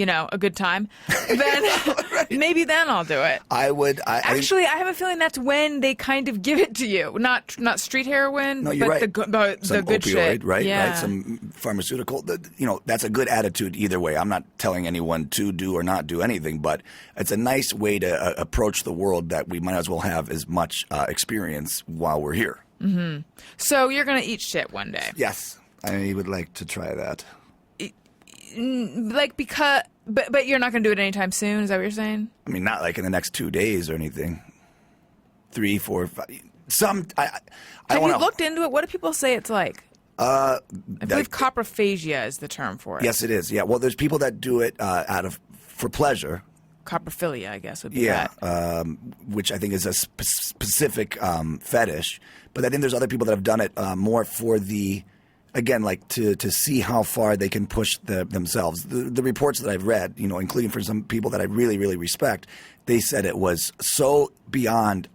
a good time, then maybe then I'll do it. I would. Actually, I have a feeling that's when they kind of give it to you. Not street heroin, no, you're but right. the good opioid, shit. Right? Yeah. Right. Some pharmaceutical. That's a good attitude either way. I'm not telling anyone to do or not do anything, but it's a nice way to approach the world that we might as well have as much experience while we're here. Mm-hmm. So you're going to eat shit one day. Yes. I would like to try that. But you're not going to do it anytime soon. Is that what you're saying? I mean, not like in the next 2 days or anything. 3, 4, 5. Have you looked into it? What do people say it's like? I believe coprophagia is the term for it. Yes, it is. Yeah. Well, there's people that do it for pleasure. Coprophilia, I guess, would be that. Which I think is a specific fetish. But I think there's other people that have done it more for the. Again, to see how far they can push themselves. The reports that I've read, including for some people that I really, really respect, they said it was so beyond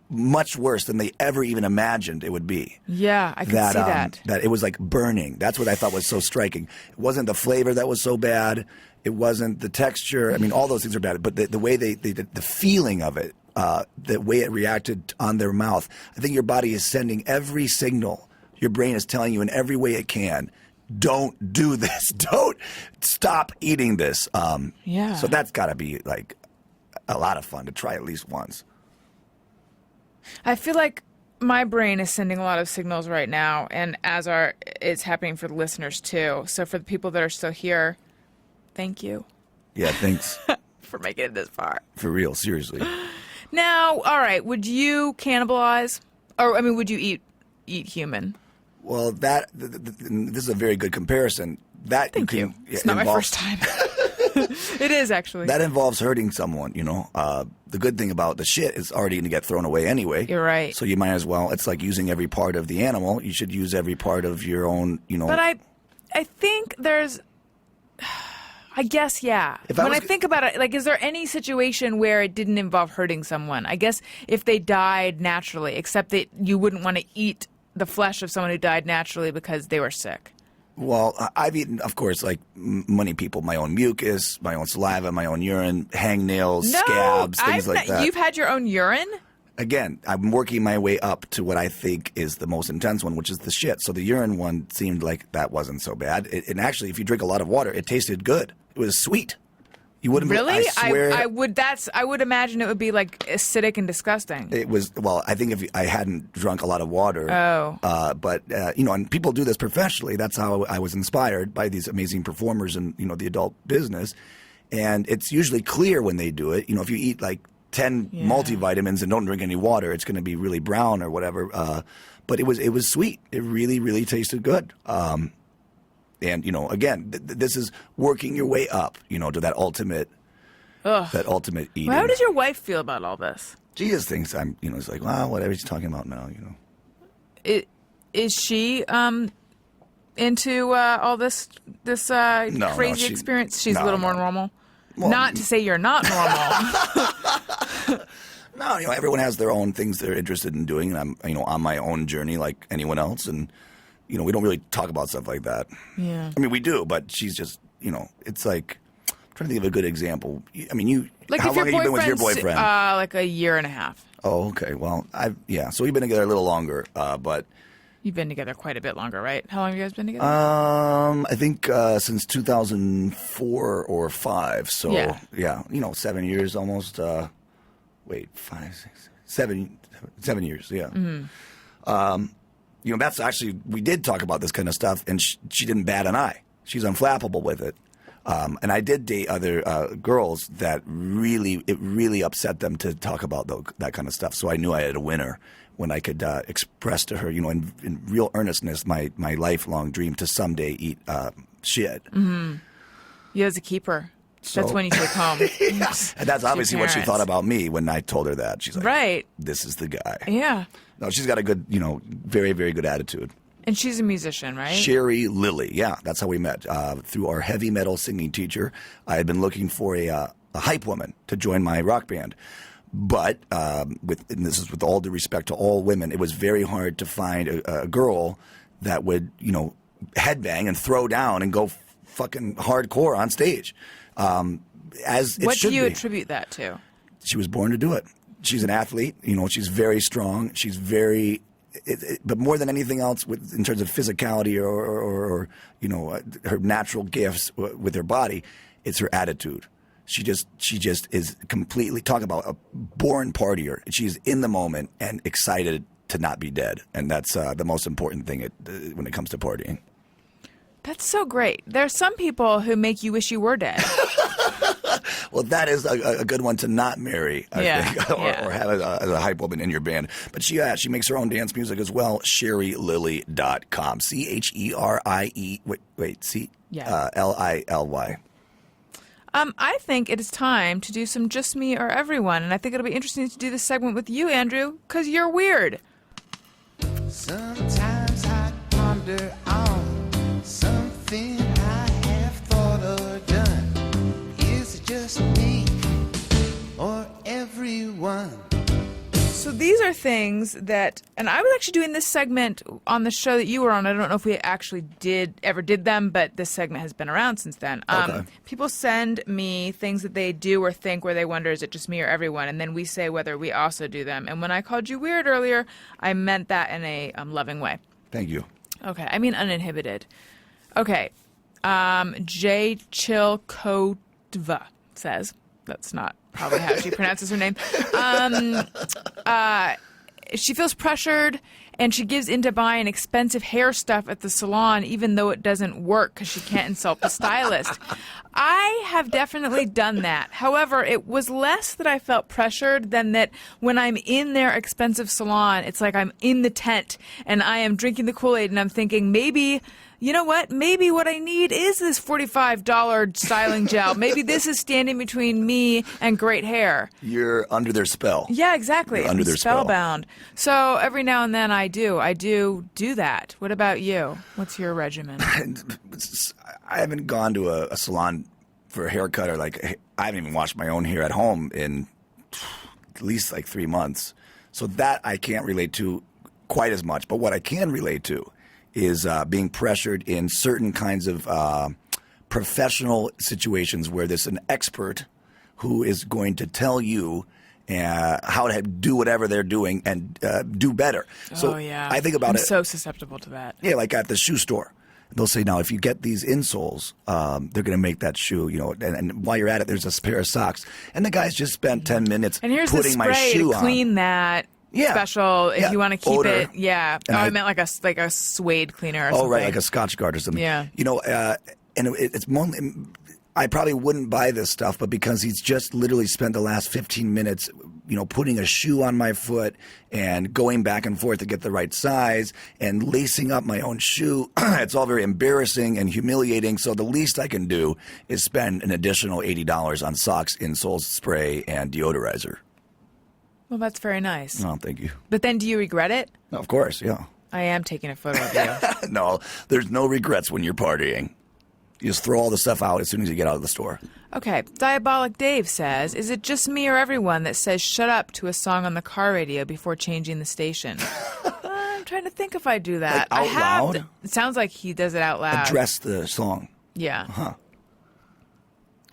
much worse than they ever even imagined it would be. Yeah, I can see that. That it was like burning. That's what I thought was so striking. It wasn't the flavor that was so bad. It wasn't the texture. I mean, all those things are bad. But the way the feeling of it, the way it reacted on their mouth, I think your body is sending every signal. Your brain is telling you in every way it can, don't do this. Don't stop eating this. So that's got to be like a lot of fun to try at least once. I feel like my brain is sending a lot of signals right now, and it's happening for the listeners too. So for the people that are still here, thank you Yeah, thanks. for making it this far. For real, seriously. Now, all right, would you cannibalize, or I mean, would you eat human? Well, this is a very good comparison. That Thank you. It's not my first time. It is actually. That involves hurting someone, you know. The good thing about the shit is already going to get thrown away anyway. You're right. So you might as well. It's like using every part of the animal. You should use every part of your own, you know. But I think there's. I guess, yeah. When I think about it, like, is there any situation where it didn't involve hurting someone? I guess if they died naturally, except that you wouldn't want to eat the flesh of someone who died naturally because they were sick. Well, I've eaten, of course, like many people, my own mucus, my own saliva, my own urine, hangnails, scabs, things like that. You've had your own urine? Again, I'm working my way up to what I think is the most intense one, which is the shit. So the urine one seemed like that wasn't so bad. And actually, if you drink a lot of water, it tasted good. It was sweet. You wouldn't really? I swear. I would imagine it would be like acidic and disgusting. It was, well, I think if I hadn't drunk a lot of water. Oh. But you know, and people do this professionally. That's how I was inspired by these amazing performers in, you know, the adult business. And it's usually clear when they do it. You know, if you eat like 10 multivitamins and don't drink any water, it's going to be really brown or whatever. But it was sweet. It really, really tasted good. And, you know, again, this is working your way up, you know, to that ultimate eating. Well, how does your wife feel about all this? She just thinks I'm, you know, it's like, wow, whatever he's talking about now, you know. Is she into all this crazy experience? She's a little more normal? Well, not to say you're not normal. No, you know, everyone has their own things they're interested in doing, and I'm, you know, on my own journey like anyone else, and you know, we don't really talk about stuff like that. Yeah. I mean, we do, but she's just, you know, it's like, I'm trying to think of a good example. I mean, you, like how long have you been with your boyfriend? Like a year and a half. Oh, okay. Well, so we've been together a little longer, but. You've been together quite a bit longer, right? How long have you guys been together? I think since 2004 or 5. So, yeah, you know, 7 years almost. 7 years, yeah. Mm-hmm. You know, that's actually, we did talk about this kind of stuff, and she didn't bat an eye. She's unflappable with it. And I did date other girls that it really upset them to talk about that kind of stuff. So I knew I had a winner when I could express to her, you know, in real earnestness, my lifelong dream to someday eat shit. Mm-hmm. You as a keeper. That's when you take home. Yeah. And that's obviously what she thought about me when I told her that. She's like, right. This is the guy. Yeah. No, she's got a good, you know, very, very good attitude. And she's a musician, right? Sherry Lilly. Yeah, that's how we met. Through our heavy metal singing teacher. I had been looking for a hype woman to join my rock band. But, and this is with all due respect to all women, it was very hard to find a girl that would, you know, headbang and throw down and go fucking hardcore on stage. What do you attribute that to? She was born to do it. She's an athlete. You know, she's very strong. She's very, but more than anything else, in terms of physicality or you know, her natural gifts with her body, it's her attitude. She just is completely, talk about a born partier. She's in the moment and excited to not be dead, and that's the most important thing when it comes to partying. That's so great. There are some people who make you wish you were dead. Well, that is a good one to not marry, I think, or have as a hype woman in your band. But she makes her own dance music as well. SherryLilly.com. CHERIE. LILY. I think it is time to do some Just Me or Everyone, and I think it'll be interesting to do this segment with you, Andrew, because you're weird. Sometimes I ponder on something I have thought or done. Is it just me or everyone? So these are things that, and I was actually doing this segment on the show that you were on. I don't know if we actually ever did them, but this segment has been around since then. Okay. People send me things that they do or think where they wonder, is it just me or everyone? And then we say whether we also do them. And when I called you weird earlier, I meant that in a loving way. Thank you. Okay, I mean uninhibited. Okay, J. Chilkotva says, that's not probably how she pronounces her name. she feels pressured, and she gives in to buying expensive hair stuff at the salon, even though it doesn't work because she can't insult the stylist. I have definitely done that. However, it was less that I felt pressured than that when I'm in their expensive salon, it's like I'm in the tent and I am drinking the Kool-Aid and I'm thinking, maybe, you know what? Maybe what I need is this $45 styling gel. Maybe this is standing between me and great hair. You're under their spell. Yeah, exactly. You're under their spell. Spellbound. So every now and then I do that. What about you? What's your regimen? I haven't gone to a salon for a haircut, or like I haven't even washed my own hair at home in at least like 3 months. So that I can't relate to quite as much. But what I can relate to is being pressured in certain kinds of professional situations where there's an expert who is going to tell you how to do whatever they're doing and do better. So oh, yeah. I think about I'm it. so susceptible to that. Yeah, like at the shoe store. They'll say, now, if you get these insoles, they're going to make that shoe, you know, and while you're at it, there's a pair of socks. And the guy's just spent 10 minutes and here's putting the my spray shoe to clean that. Yeah. Special if Yeah. you want to keep Odor. it. Yeah. And I meant like a suede cleaner or something. Oh, right, like a Scotch Guard or something. Yeah. You know, and it's more, I probably wouldn't buy this stuff, but because he's just literally spent the last 15 minutes, you know, putting a shoe on my foot and going back and forth to get the right size and lacing up my own shoe, it's all very embarrassing and humiliating. So the least I can do is spend an additional $80 on socks, insoles, spray, and deodorizer. Well, that's very nice. Oh, thank you. But then do you regret it? Of course, yeah. I am taking a photo of you. No, there's no regrets when you're partying. You just throw all the stuff out as soon as you get out of the store. Okay. Diabolic Dave says, is it just me or everyone that says shut up to a song on the car radio before changing the station? I'm trying to think if I do that. Like out loud? It sounds like he does it out loud. Address the song. Yeah. Huh.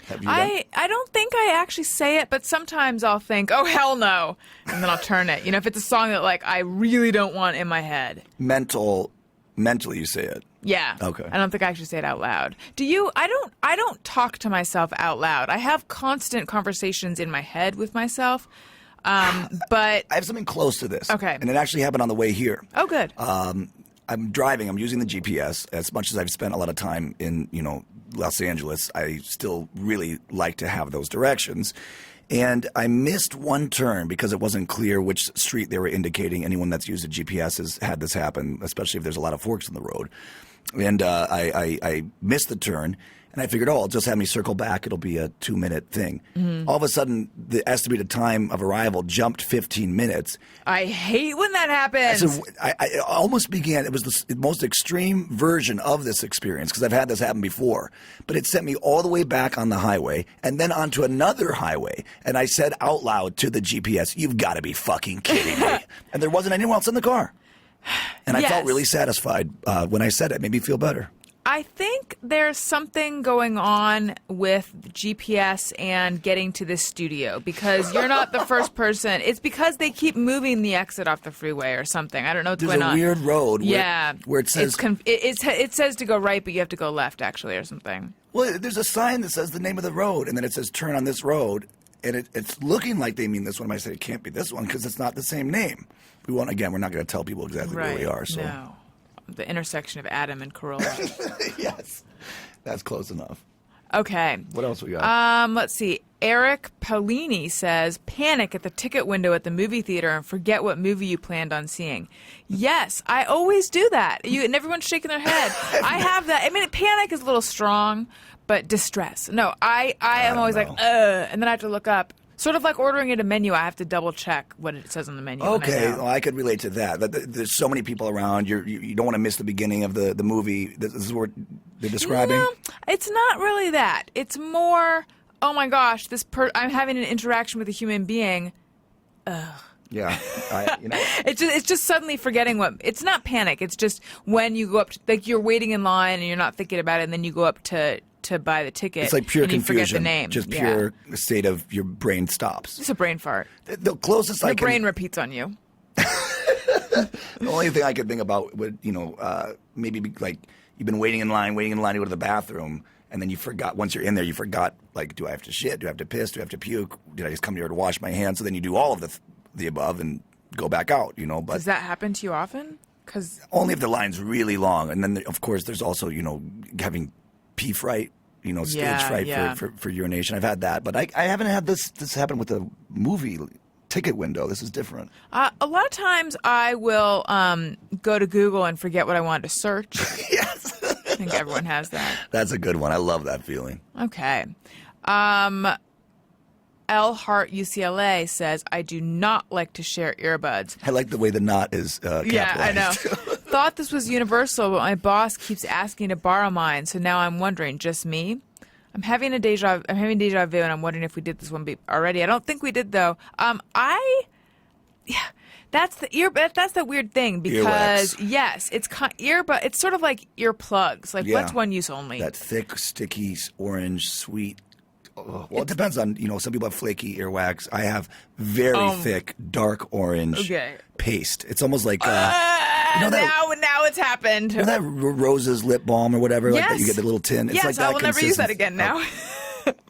Have you done? I don't think I actually say it, but sometimes I'll think, oh, hell no. And then I'll turn it. You know, if it's a song that, like, I really don't want in my head. Mentally you say it. Yeah. Okay. I don't think I actually say it out loud. Do you? I don't talk to myself out loud. I have constant conversations in my head with myself. But I have something close to this. Okay. And it actually happened on the way here. oh, good. I'm driving. I'm using the GPS. As much as I've spent a lot of time in, you know, Los Angeles, I still really like to have those directions. And I missed one turn because it wasn't clear which street they were indicating. Anyone that's used a GPS has had this happen, especially if there's a lot of forks in the road. And I missed the turn. And I figured, I'll just have me circle back. It'll be a 2-minute thing. Mm-hmm. All of a sudden, the estimated time of arrival jumped 15 minutes. I hate when that happens. So I almost began, it was the most extreme version of this experience because I've had this happen before. But it sent me all the way back on the highway and then onto another highway. And I said out loud to the GPS, you've got to be fucking kidding me. And there wasn't anyone else in the car. And I felt really satisfied when I said it. It made me feel better. I think there's something going on with GPS and getting to this studio because you're not the first person. It's because they keep moving the exit off the freeway or something. I don't know what's going on. There's a weird road where it says... It says to go right, but you have to go left, actually, or something. Well, there's a sign that says the name of the road, and then it says turn on this road, and it's looking like they mean this one. I say it can't be this one because it's not the same name. We're not going to tell people exactly where we are. So. No. The intersection of Adam and Corolla. Yes. That's close enough. Okay. What else we got? Let's see. Eric Paulini says, panic at the ticket window at the movie theater and forget what movie you planned on seeing. Yes, I always do that. And everyone's shaking their head. I have that. I mean, panic is a little strong, but distress. No, I am always like, and then I have to look up. Sort of like ordering at a menu, I have to double check what it says on the menu. Okay, well, I could relate to that. There's so many people around. You don't want to miss the beginning of the movie. This is what they're describing. No, it's not really that. It's more, oh my gosh, I'm having an interaction with a human being. Ugh. Yeah, it's just suddenly forgetting what. It's not panic. It's just when you go up, like you're waiting in line and you're not thinking about it, and then you go up to buy the ticket. It's like pure and you confusion. Forget the name. Just pure state of your brain stops. It's a brain fart. The closest your brain repeats on you. The only thing I could think about would, maybe be like you've been waiting in line to go to the bathroom, and then you forgot. Once you're in there, you forgot. Like, do I have to shit? Do I have to piss? Do I have to puke? Did I just come here to wash my hands? So then you do all of the above, and go back out, you know. But Does that happen to you often? Because only if the line's really long. And then, of course, there's also, having pee fright, stage fright for urination. I've had that. But I haven't had this happen with a movie ticket window. This is different. a lot of times I will go to Google and forget what I wanted to search. Yes. I think everyone has that. That's a good one. I love that feeling. Okay. L. Hart UCLA says, I do not like to share earbuds. I like the way the knot is capitalized. Yeah, I know. Thought this was universal, but my boss keeps asking to borrow mine, so now I'm wondering, just me? I'm having deja vu, and I'm wondering if we did this one already. I don't think we did, though. That's the weird thing because Earwax. yes, it's sort of like earplugs. Like what's one use only? That thick, sticky, orange, sweet. Well, it depends on, some people have flaky earwax. I have very thick, dark orange paste. It's almost like, now it's happened. You know that Rose's lip balm or whatever? Yes. Like that you get the little tin? It's like that I will never use that again now.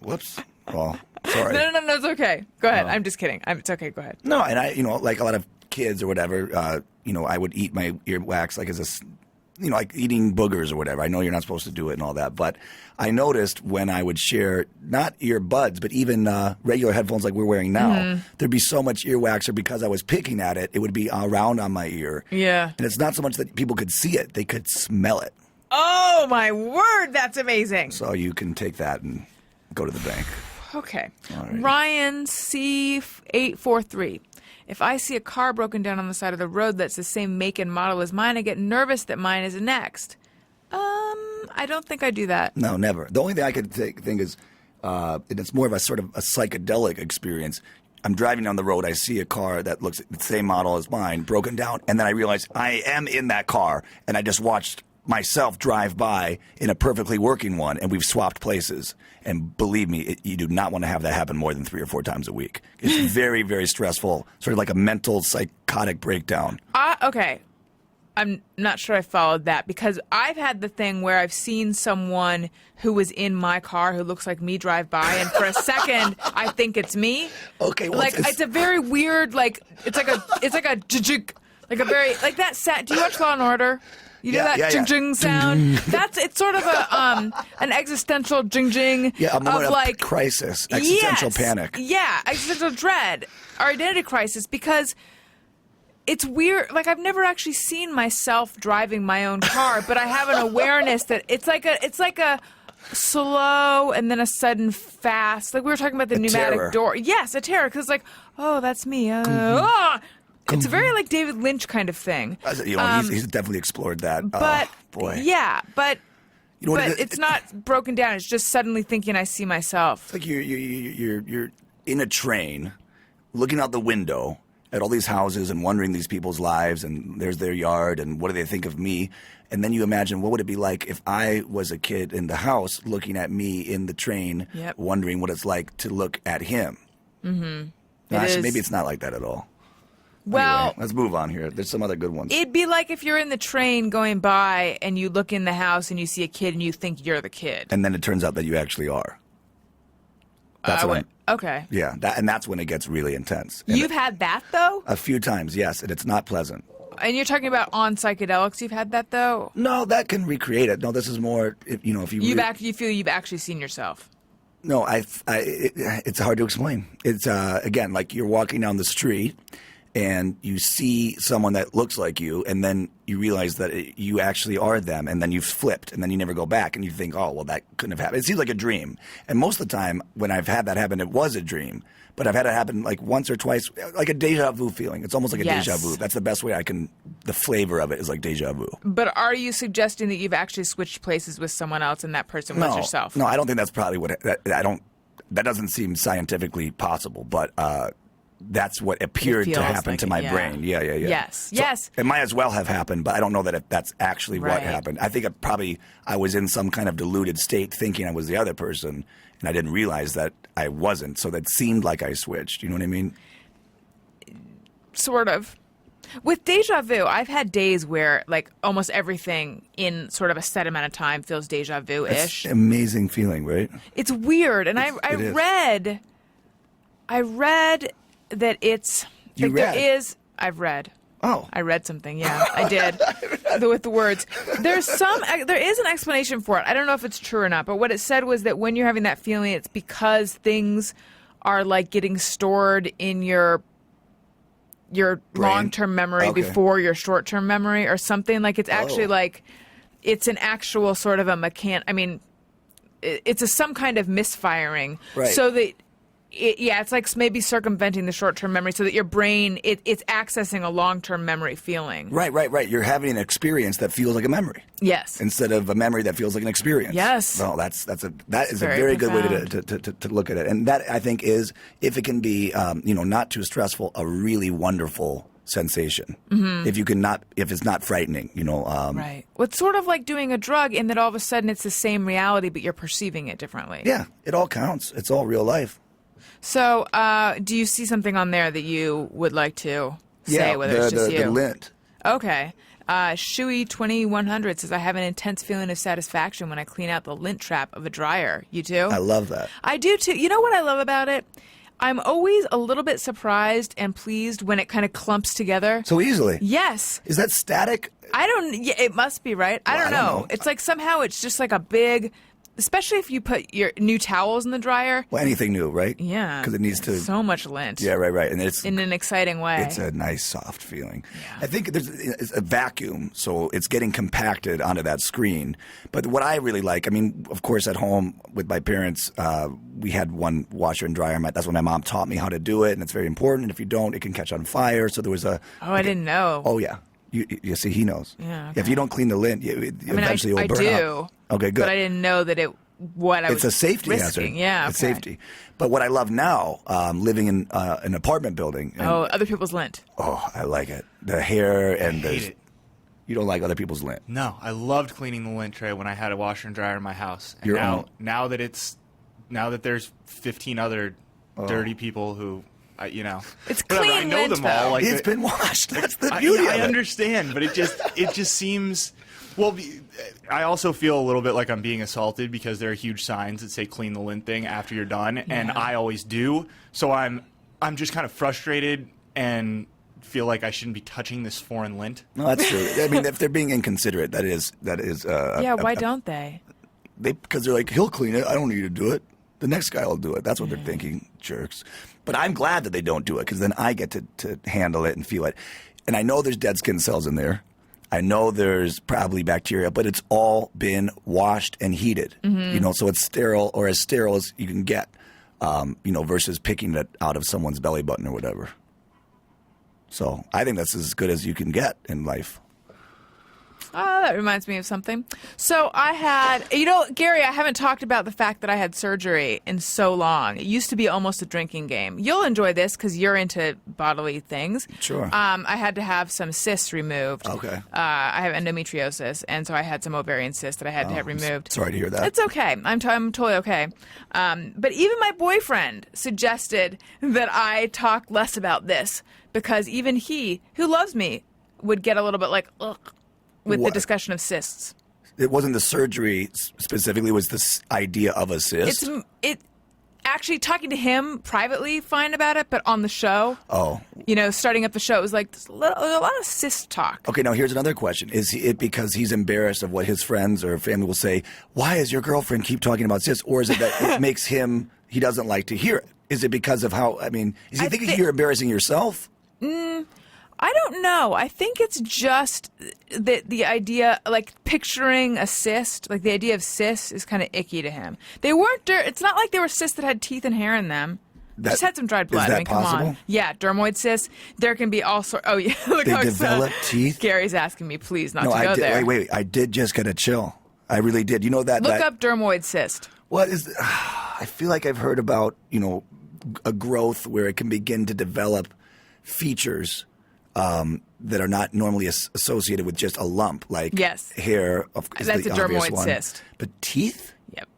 Whoops. Oh, sorry. No, it's okay. Go ahead. I'm just kidding. It's okay. Go ahead. No, and I, like a lot of kids or whatever, I would eat my earwax like as a, like eating boogers or whatever. I know you're not supposed to do it and all that, but I noticed when I would share not earbuds, but even regular headphones like we're wearing now, there'd be so much earwax, or because I was picking at it, it would be around on my ear. Yeah. And it's not so much that people could see it, they could smell it. Oh, my word. That's amazing. So you can take that and go to the bank. Okay. Alrighty. Ryan C843. If I see a car broken down on the side of the road that's the same make and model as mine, I get nervous that mine is next. I don't think I do that. No, never. The only thing I could think is, and it's more of a sort of a psychedelic experience. I'm driving down the road, I see a car that looks the same model as mine, broken down, and then I realize I am in that car, and I just watched myself drive by in a perfectly working one, and we've swapped places. And believe me, you do not want to have that happen more than 3 or 4 times a week. It's very, very stressful, sort of like a mental psychotic breakdown. Okay. I'm not sure I followed that because I've had the thing where I've seen someone who was in my car who looks like me drive by, and for a second I think it's me. Okay, well, like it's a very weird, like it's like a very like that sound. Do you watch Law and Order? You know that jing sound? It's sort of a an existential jing Yeah, I'm of like crisis, existential panic. Yeah, existential dread or identity crisis because it's weird. Like I've never actually seen myself driving my own car, but I have an awareness that it's like a slow and then a sudden fast. Like we were talking about the pneumatic terror. door. Yes, a terror because like, oh, that's me. It's a very like David Lynch kind of thing. He's definitely explored that. But boy. yeah, but but it's not broken down. It's just suddenly thinking I see myself. It's like you're in a train, looking out the window at all these houses and wondering these people's lives, and there's their yard, and what do they think of me? And then you imagine, what would it be like if I was a kid in the house looking at me in the train, wondering what it's like to look at him? Mm-hmm. Maybe it's not like that at all. Well, anyway, let's move on here. There's some other good ones. It'd be like if you're in the train going by and you look in the house and you see a kid and you think you're the kid. And then it turns out that you actually are. That's okay. Yeah, that's when it gets really intense. And You've had that, though? A few times, yes, and it's not pleasant. And you're talking about on psychedelics. You've had that, though? No, that can recreate it. No, this is more, if you you feel you've actually seen yourself. No, it's hard to explain. It's, again, like you're walking down the street and you see someone that looks like you, and then you realize that you actually are them, and then you've flipped, and then you never go back, and you think, oh, well, that couldn't have happened. It seems like a dream. And most of the time, when I've had that happen, it was a dream. But I've had it happen like once or twice, like a deja vu feeling. It's almost like a deja vu. That's the best way the flavor of it is like deja vu. But are you suggesting that you've actually switched places with someone else and that person was yourself? No, I don't think that's probably that doesn't seem scientifically possible, but that's what appeared to happen to my brain. Yeah. Yes, so it might as well have happened, but I don't know that that's actually what happened. I think I was in some kind of deluded state thinking I was the other person, and I didn't realize that I wasn't, so that seemed like I switched. You know what I mean? Sort of. With deja vu, I've had days where like almost everything in sort of a set amount of time feels deja vu-ish. It's an amazing feeling, right? It's weird, and I read that it's there is I've read. Oh. I read something. Yeah, I did. With the words. There is an explanation for it. I don't know if it's true or not, but what it said was that when you're having that feeling, it's because things are like getting stored in your Brain? long-term memory Okay. before your short-term memory or something. Like it's actually like it's an actual sort of a it's some kind of misfiring. Right. So that it's like maybe circumventing the short-term memory so that your brain it's accessing a long-term memory feeling. Right. You're having an experience that feels like a memory Yes. instead of a memory that feels like an experience. Yes. Well, that is a very very good way profound. to look at it, and that I think is, if it can be not too stressful, a really wonderful sensation. Mm-hmm. If it's not frightening, Right. Well, it's sort of like doing a drug in that all of a sudden it's the same reality, but you're perceiving it differently. Yeah, it all counts. It's all real life. So, do you see something on there that you would like to say, whether it's just you? The lint. Okay. Shuey2100 says, I have an intense feeling of satisfaction when I clean out the lint trap of a dryer. You too? I love that. I do too. You know what I love about it? I'm always a little bit surprised and pleased when it kind of clumps together. So easily. Yes. Is that static? Yeah, it must be, right? I don't know. It's like somehow it's just like a big, especially if you put your new towels in the dryer. Well, anything new, right? Yeah. Because it needs to. So much lint. Yeah, right. And it's In an exciting way. It's a nice, soft feeling. Yeah. I think it's a vacuum, so it's getting compacted onto that screen. But what I really like, of course, at home with my parents, we had one washer and dryer. That's when my mom taught me how to do it, and it's very important. If you don't, it can catch on fire. So there was I didn't know. Oh, yeah. You see, he knows. Yeah, okay. If you don't clean the lint, eventually it will I burn do. up. Okay, good. But I didn't know that It's a safety risking. hazard. Yeah, It's okay. safety. But what I love now, living in an apartment building. And, other people's lint. Oh, I like it. The hair and hate it. You don't like other people's lint. No, I loved cleaning the lint tray when I had a washer and dryer in my house. And Your own. now that there's 15 other dirty people who, It's whatever, clean I know lint, them all. though. Like It's been washed. That's the beauty of I it. understand, but it just seems. Well, I also feel a little bit like I'm being assaulted because there are huge signs that say "clean the lint thing" after you're done, and I always do. So I'm just kind of frustrated and feel like I shouldn't be touching this foreign lint. No, that's true. If they're being inconsiderate, that is. Yeah, why don't they? Because they're like, he'll clean it. I don't need to do it. The next guy will do it. That's what they're thinking, jerks. But I'm glad that they don't do it because then I get to handle it and feel it. And I know there's dead skin cells in there. I know there's probably bacteria, but it's all been washed and heated. Mm-hmm. So it's sterile, or as sterile as you can get. Versus picking it out of someone's belly button or whatever. So I think that's as good as you can get in life. That reminds me of something. So I had, Gary, I haven't talked about the fact that I had surgery in so long. It used to be almost a drinking game. You'll enjoy this because you're into bodily things. Sure. I had to have some cysts removed. Okay. I have endometriosis, and so I had some ovarian cysts that I had to have removed. Sorry to hear that. It's okay. I'm totally okay. But even my boyfriend suggested that I talk less about this because even he, who loves me, would get a little bit like, ugh, with the discussion of cysts. It wasn't the surgery specifically, it was this idea of a cyst. Actually, talking to him privately, fine about it, but on the show, starting up the show, it was like there's a lot of cyst talk. Okay, now here's another question. Is it because he's embarrassed of what his friends or family will say, why does your girlfriend keep talking about cysts? Or is it that it makes he doesn't like to hear it? Is it because of is he thinking you're embarrassing yourself? I don't know. I think it's just the idea, like picturing a cyst, like the idea of cysts is kind of icky to him. They weren't. It's not like they were cysts that had teeth and hair in them. Just had some dried blood. Is that come possible? on. Yeah, dermoid cysts. There can be all sorts. Oh yeah, look They how develop teeth. Gary's asking me, please, not to go there. Wait. I did just get a chill. I really did. You know that. Look up dermoid cyst. What is? I feel like I've heard about a growth where it can begin to develop features that are not normally associated with just a lump, like hair. That's a dermoid cyst. But teeth? Yep.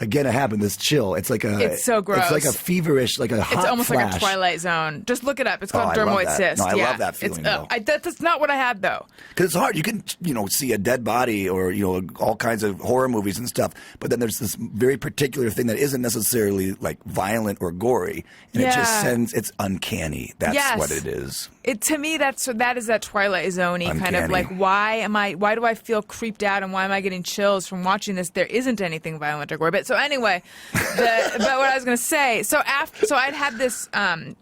Again, it happened. This chill. It's like a. It's so gross. It's like a feverish, like a hot It's almost flash. like a Twilight Zone. Just look it up. It's called I love dermoid that. cyst. No, I yeah. love that feeling, though. That's not what I had though. Because it's hard. You can, see a dead body or, all kinds of horror movies and stuff. But then there's this very particular thing that isn't necessarily like violent or gory. And it just it's uncanny. That's what it is. To me, that is that Twilight Zone-y kind of Uncanny. like, why do I feel creeped out and why am I getting chills from watching this? There isn't anything violent or gory. But so anyway, but what I was going to say, so I'd had this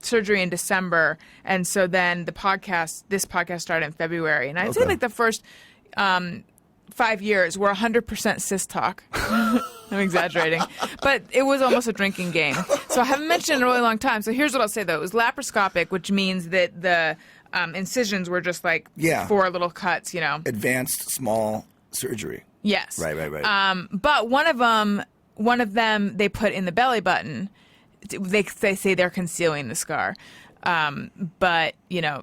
surgery in December, and so then this podcast started in February, and I'd say like the first 5 years were 100% cyst talk. I'm exaggerating, but it was almost a drinking game. So I haven't mentioned it in a really long time. So here's what I'll say though: it was laparoscopic, which means that the incisions were just like 4 little cuts. Advanced small surgery. Yes. Right. But one of them they put in the belly button. They say they're concealing the scar. But,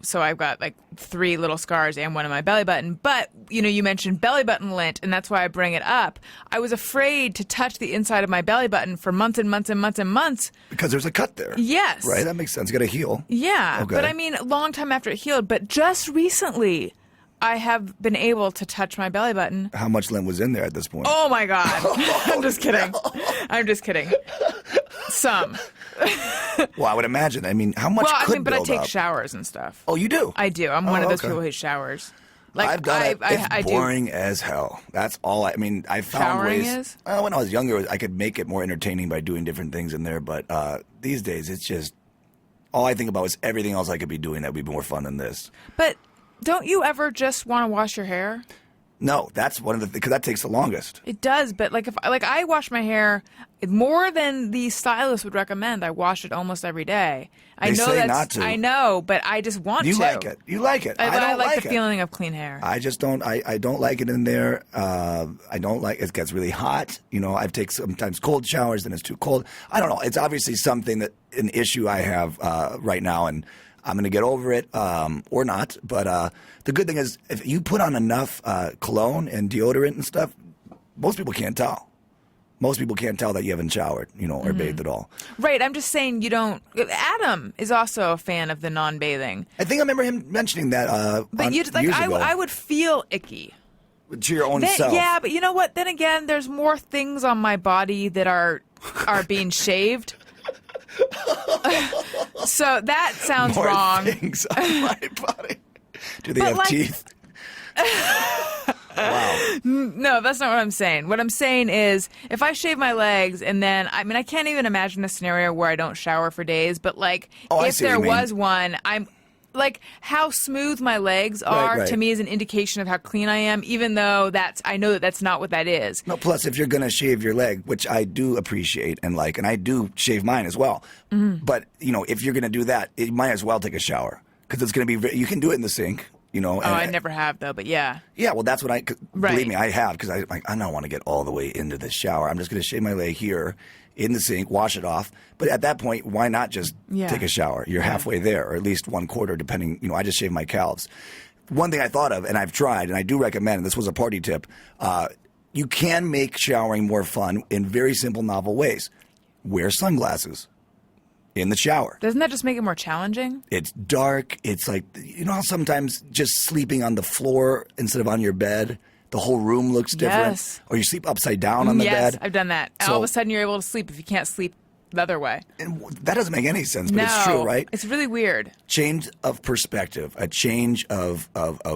so I've got like 3 little scars and one in my belly button. But, you mentioned belly button lint, and that's why I bring it up. I was afraid to touch the inside of my belly button for months and months and months and months. Because there's a cut there. Yes. Right? That makes sense. You got to heal. Yeah. Okay. But I mean, a long time after it healed. But just recently, I have been able to touch my belly button. How much lint was in there at this point? Oh, my God. I'm just kidding. No. I'm just kidding. Some. Well, I would imagine. I mean, how much could but I build take up? showers and stuff. Oh, you do? I do. I'm one of those okay. people who showers. Like, I've done it. It's I boring as hell. That's all. I mean, I found Showering ways. is? When I was younger, I could make it more entertaining by doing different things in there. But these days, it's just all I think about is everything else I could be doing that would be more fun than this. But don't you ever just want to wash your hair? No, that's one of the because that takes the longest. It does, but if I wash my hair more than the stylist would recommend, I wash it almost every day. I They know say that's not to. I know, but I just want You to. like it. You like it. I don't like like the it. feeling of clean hair. I just don't. I don't like it in there. I don't like it. Gets really hot. I've taken sometimes cold showers, then it's too cold. I don't know. It's obviously something an issue I have right now, and I'm going to get over it or not. But the good thing is, if you put on enough cologne and deodorant and stuff, most people can't tell. Most people can't tell that you haven't showered, or bathed at all. Right. I'm just saying you don't. Adam is also a fan of the non-bathing. I think I remember him mentioning that. But years ago. I would feel icky. To your own self. Yeah, but you know what? Then again, there's more things on my body that are being shaved. So that sounds More wrong. Things on my body. Do they have teeth? Wow. No, that's not what I'm saying. What I'm saying is, if I shave my legs and then, I can't even imagine a scenario where I don't shower for days, but if there was one, I'm like, how smooth my legs are right. to me is an indication of how clean I am, even though I know that's not what that is. No, plus if you're going to shave your leg, which I do appreciate and like, and I do shave mine as well. Mm-hmm. But, if you're going to do that, you might as well take a shower because it's going to be, you can do it in the sink. I never have though, but yeah. Yeah, well, that's what Right. believe me, I have because I don't want to get all the way into the shower. I'm just going to shave my leg here in the sink, wash it off. But at that point, why not just take a shower? You're halfway there, or at least 1/4, depending. I just shave my calves. One thing I thought of, and I've tried, and I do recommend, and this was a party tip, you can make showering more fun in very simple, novel ways. Wear sunglasses in the shower. Doesn't that just make it more challenging? It's dark. It's like, how sometimes just sleeping on the floor instead of on your bed, the whole room looks different. Yes. Or you sleep upside down on the bed. Yes, I've done that. So, all of a sudden you're able to sleep if you can't sleep the other way. And that doesn't make any sense, but it's true, right? It's really weird. Change of perspective, a change of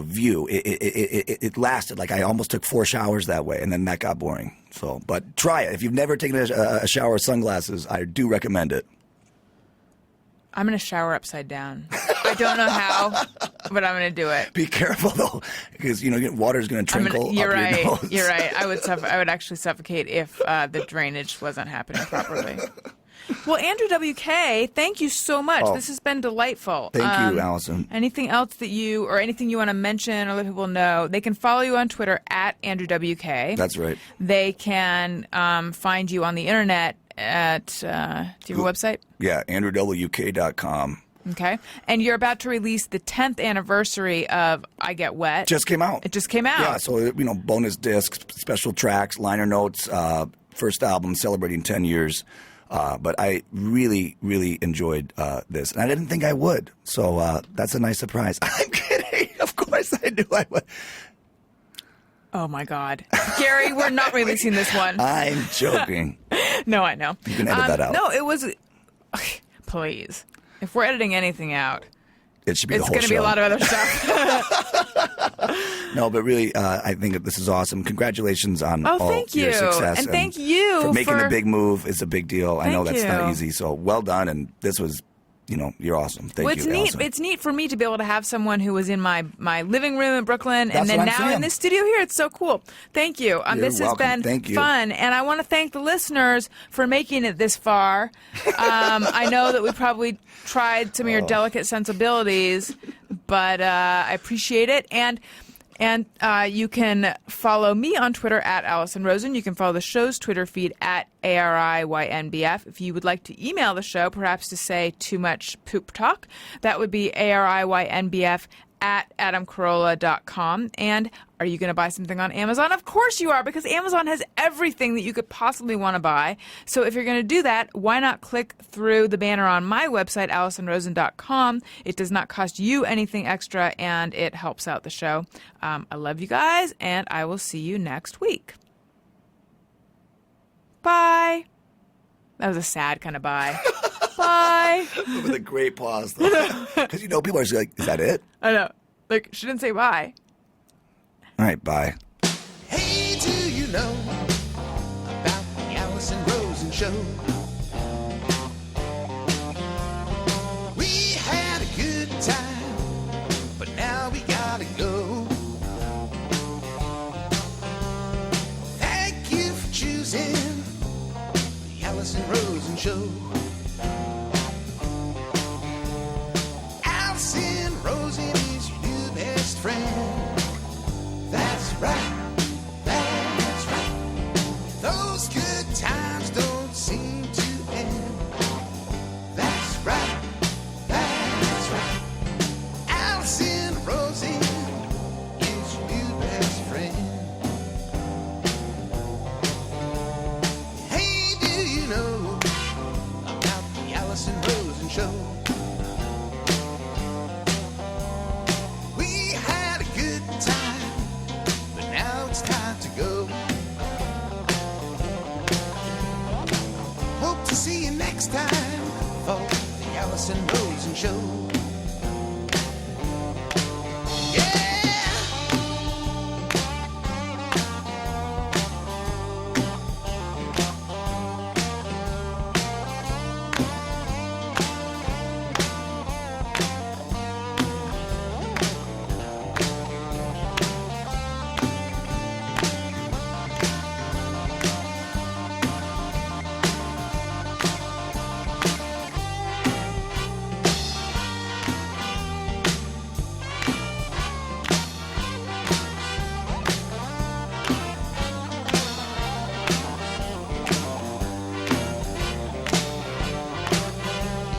view. It lasted. Like I almost took 4 showers that way, and then that got boring. So, but try it. If you've never taken a shower with sunglasses, I do recommend it. I'm going to shower upside down. I don't know how, but I'm going to do it. Be careful though, because water's going to trickle You're up right. your nose. You're right. I would actually suffocate if the drainage wasn't happening properly. Well, Andrew WK, thank you so much. Oh. This has been delightful. Thank you, Allison. Anything else anything you want to mention or let people know? They can follow you on Twitter at Andrew WK. That's right. They can find you on the internet at, do you have a website? Yeah, AndrewWK.com. Okay. And you're about to release the 10th anniversary of I Get Wet. Just came out. It just came out. Yeah, so, bonus discs, special tracks, liner notes, first album celebrating 10 years. But I really, really enjoyed this. And I didn't think I would. So that's a nice surprise. I'm kidding. Of course I knew I would. Oh, my God. Gary, we're not releasing this one. I'm joking. No, I know. You can edit that out. No, it was... Please. If we're editing anything out, It should be it's the whole going to be a lot of other stuff. No, but really, I think that this is awesome. Congratulations on all thank you. your success. And thank you for making for- the big move. It's a big deal. I know Thank that's not you. easy. So well done. And this was, you're awesome. Thank Well, it's you, neat. Alison. It's neat for me to be able to have someone who was in my living room in Brooklyn, That's and then what I'm now in saying. this studio here. It's so cool. Thank you. You're This has welcome. been Thank you. fun, and I want to thank the listeners for making it this far. I know that we probably tried some of your delicate sensibilities, but I appreciate it. And you can follow me on Twitter at Alison Rosen. You can follow the show's Twitter feed at ARIYNBF. If you would like to email the show, perhaps to say too much poop talk, that would be ARIYNBF at adamcarolla.com. And are you going to buy something on Amazon? Of course you are, because Amazon has everything that you could possibly want to buy. So if you're going to do that, why not click through the banner on my website, AlisonRosen.com. It does not cost you anything extra, and it helps out the show. I love you guys, and I will see you next week. Bye. That was a sad kind of bye. Bye. With a great pause, though. Because, people are just like, is that it? I know. Like, she didn't say bye. All right, bye. Hey, do you know about the Alison Rosen show? We had a good time, but now we gotta go. Thank you for choosing the Alison Rosen show. Alison Rosen is your new best friend. That's right, that's right. Those good times don't seem to end. That's right, that's right. Alison Rosen is your new best friend. Hey, do you know about the Alison Rosen show? We had a good time, but now it's time to go. Hope to see you next time for the Alison Rosen show.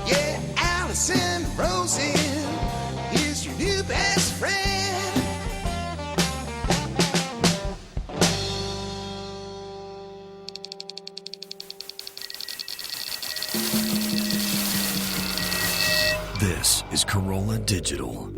Yeah, Alison Rosen is your new best friend. This is Corolla Digital.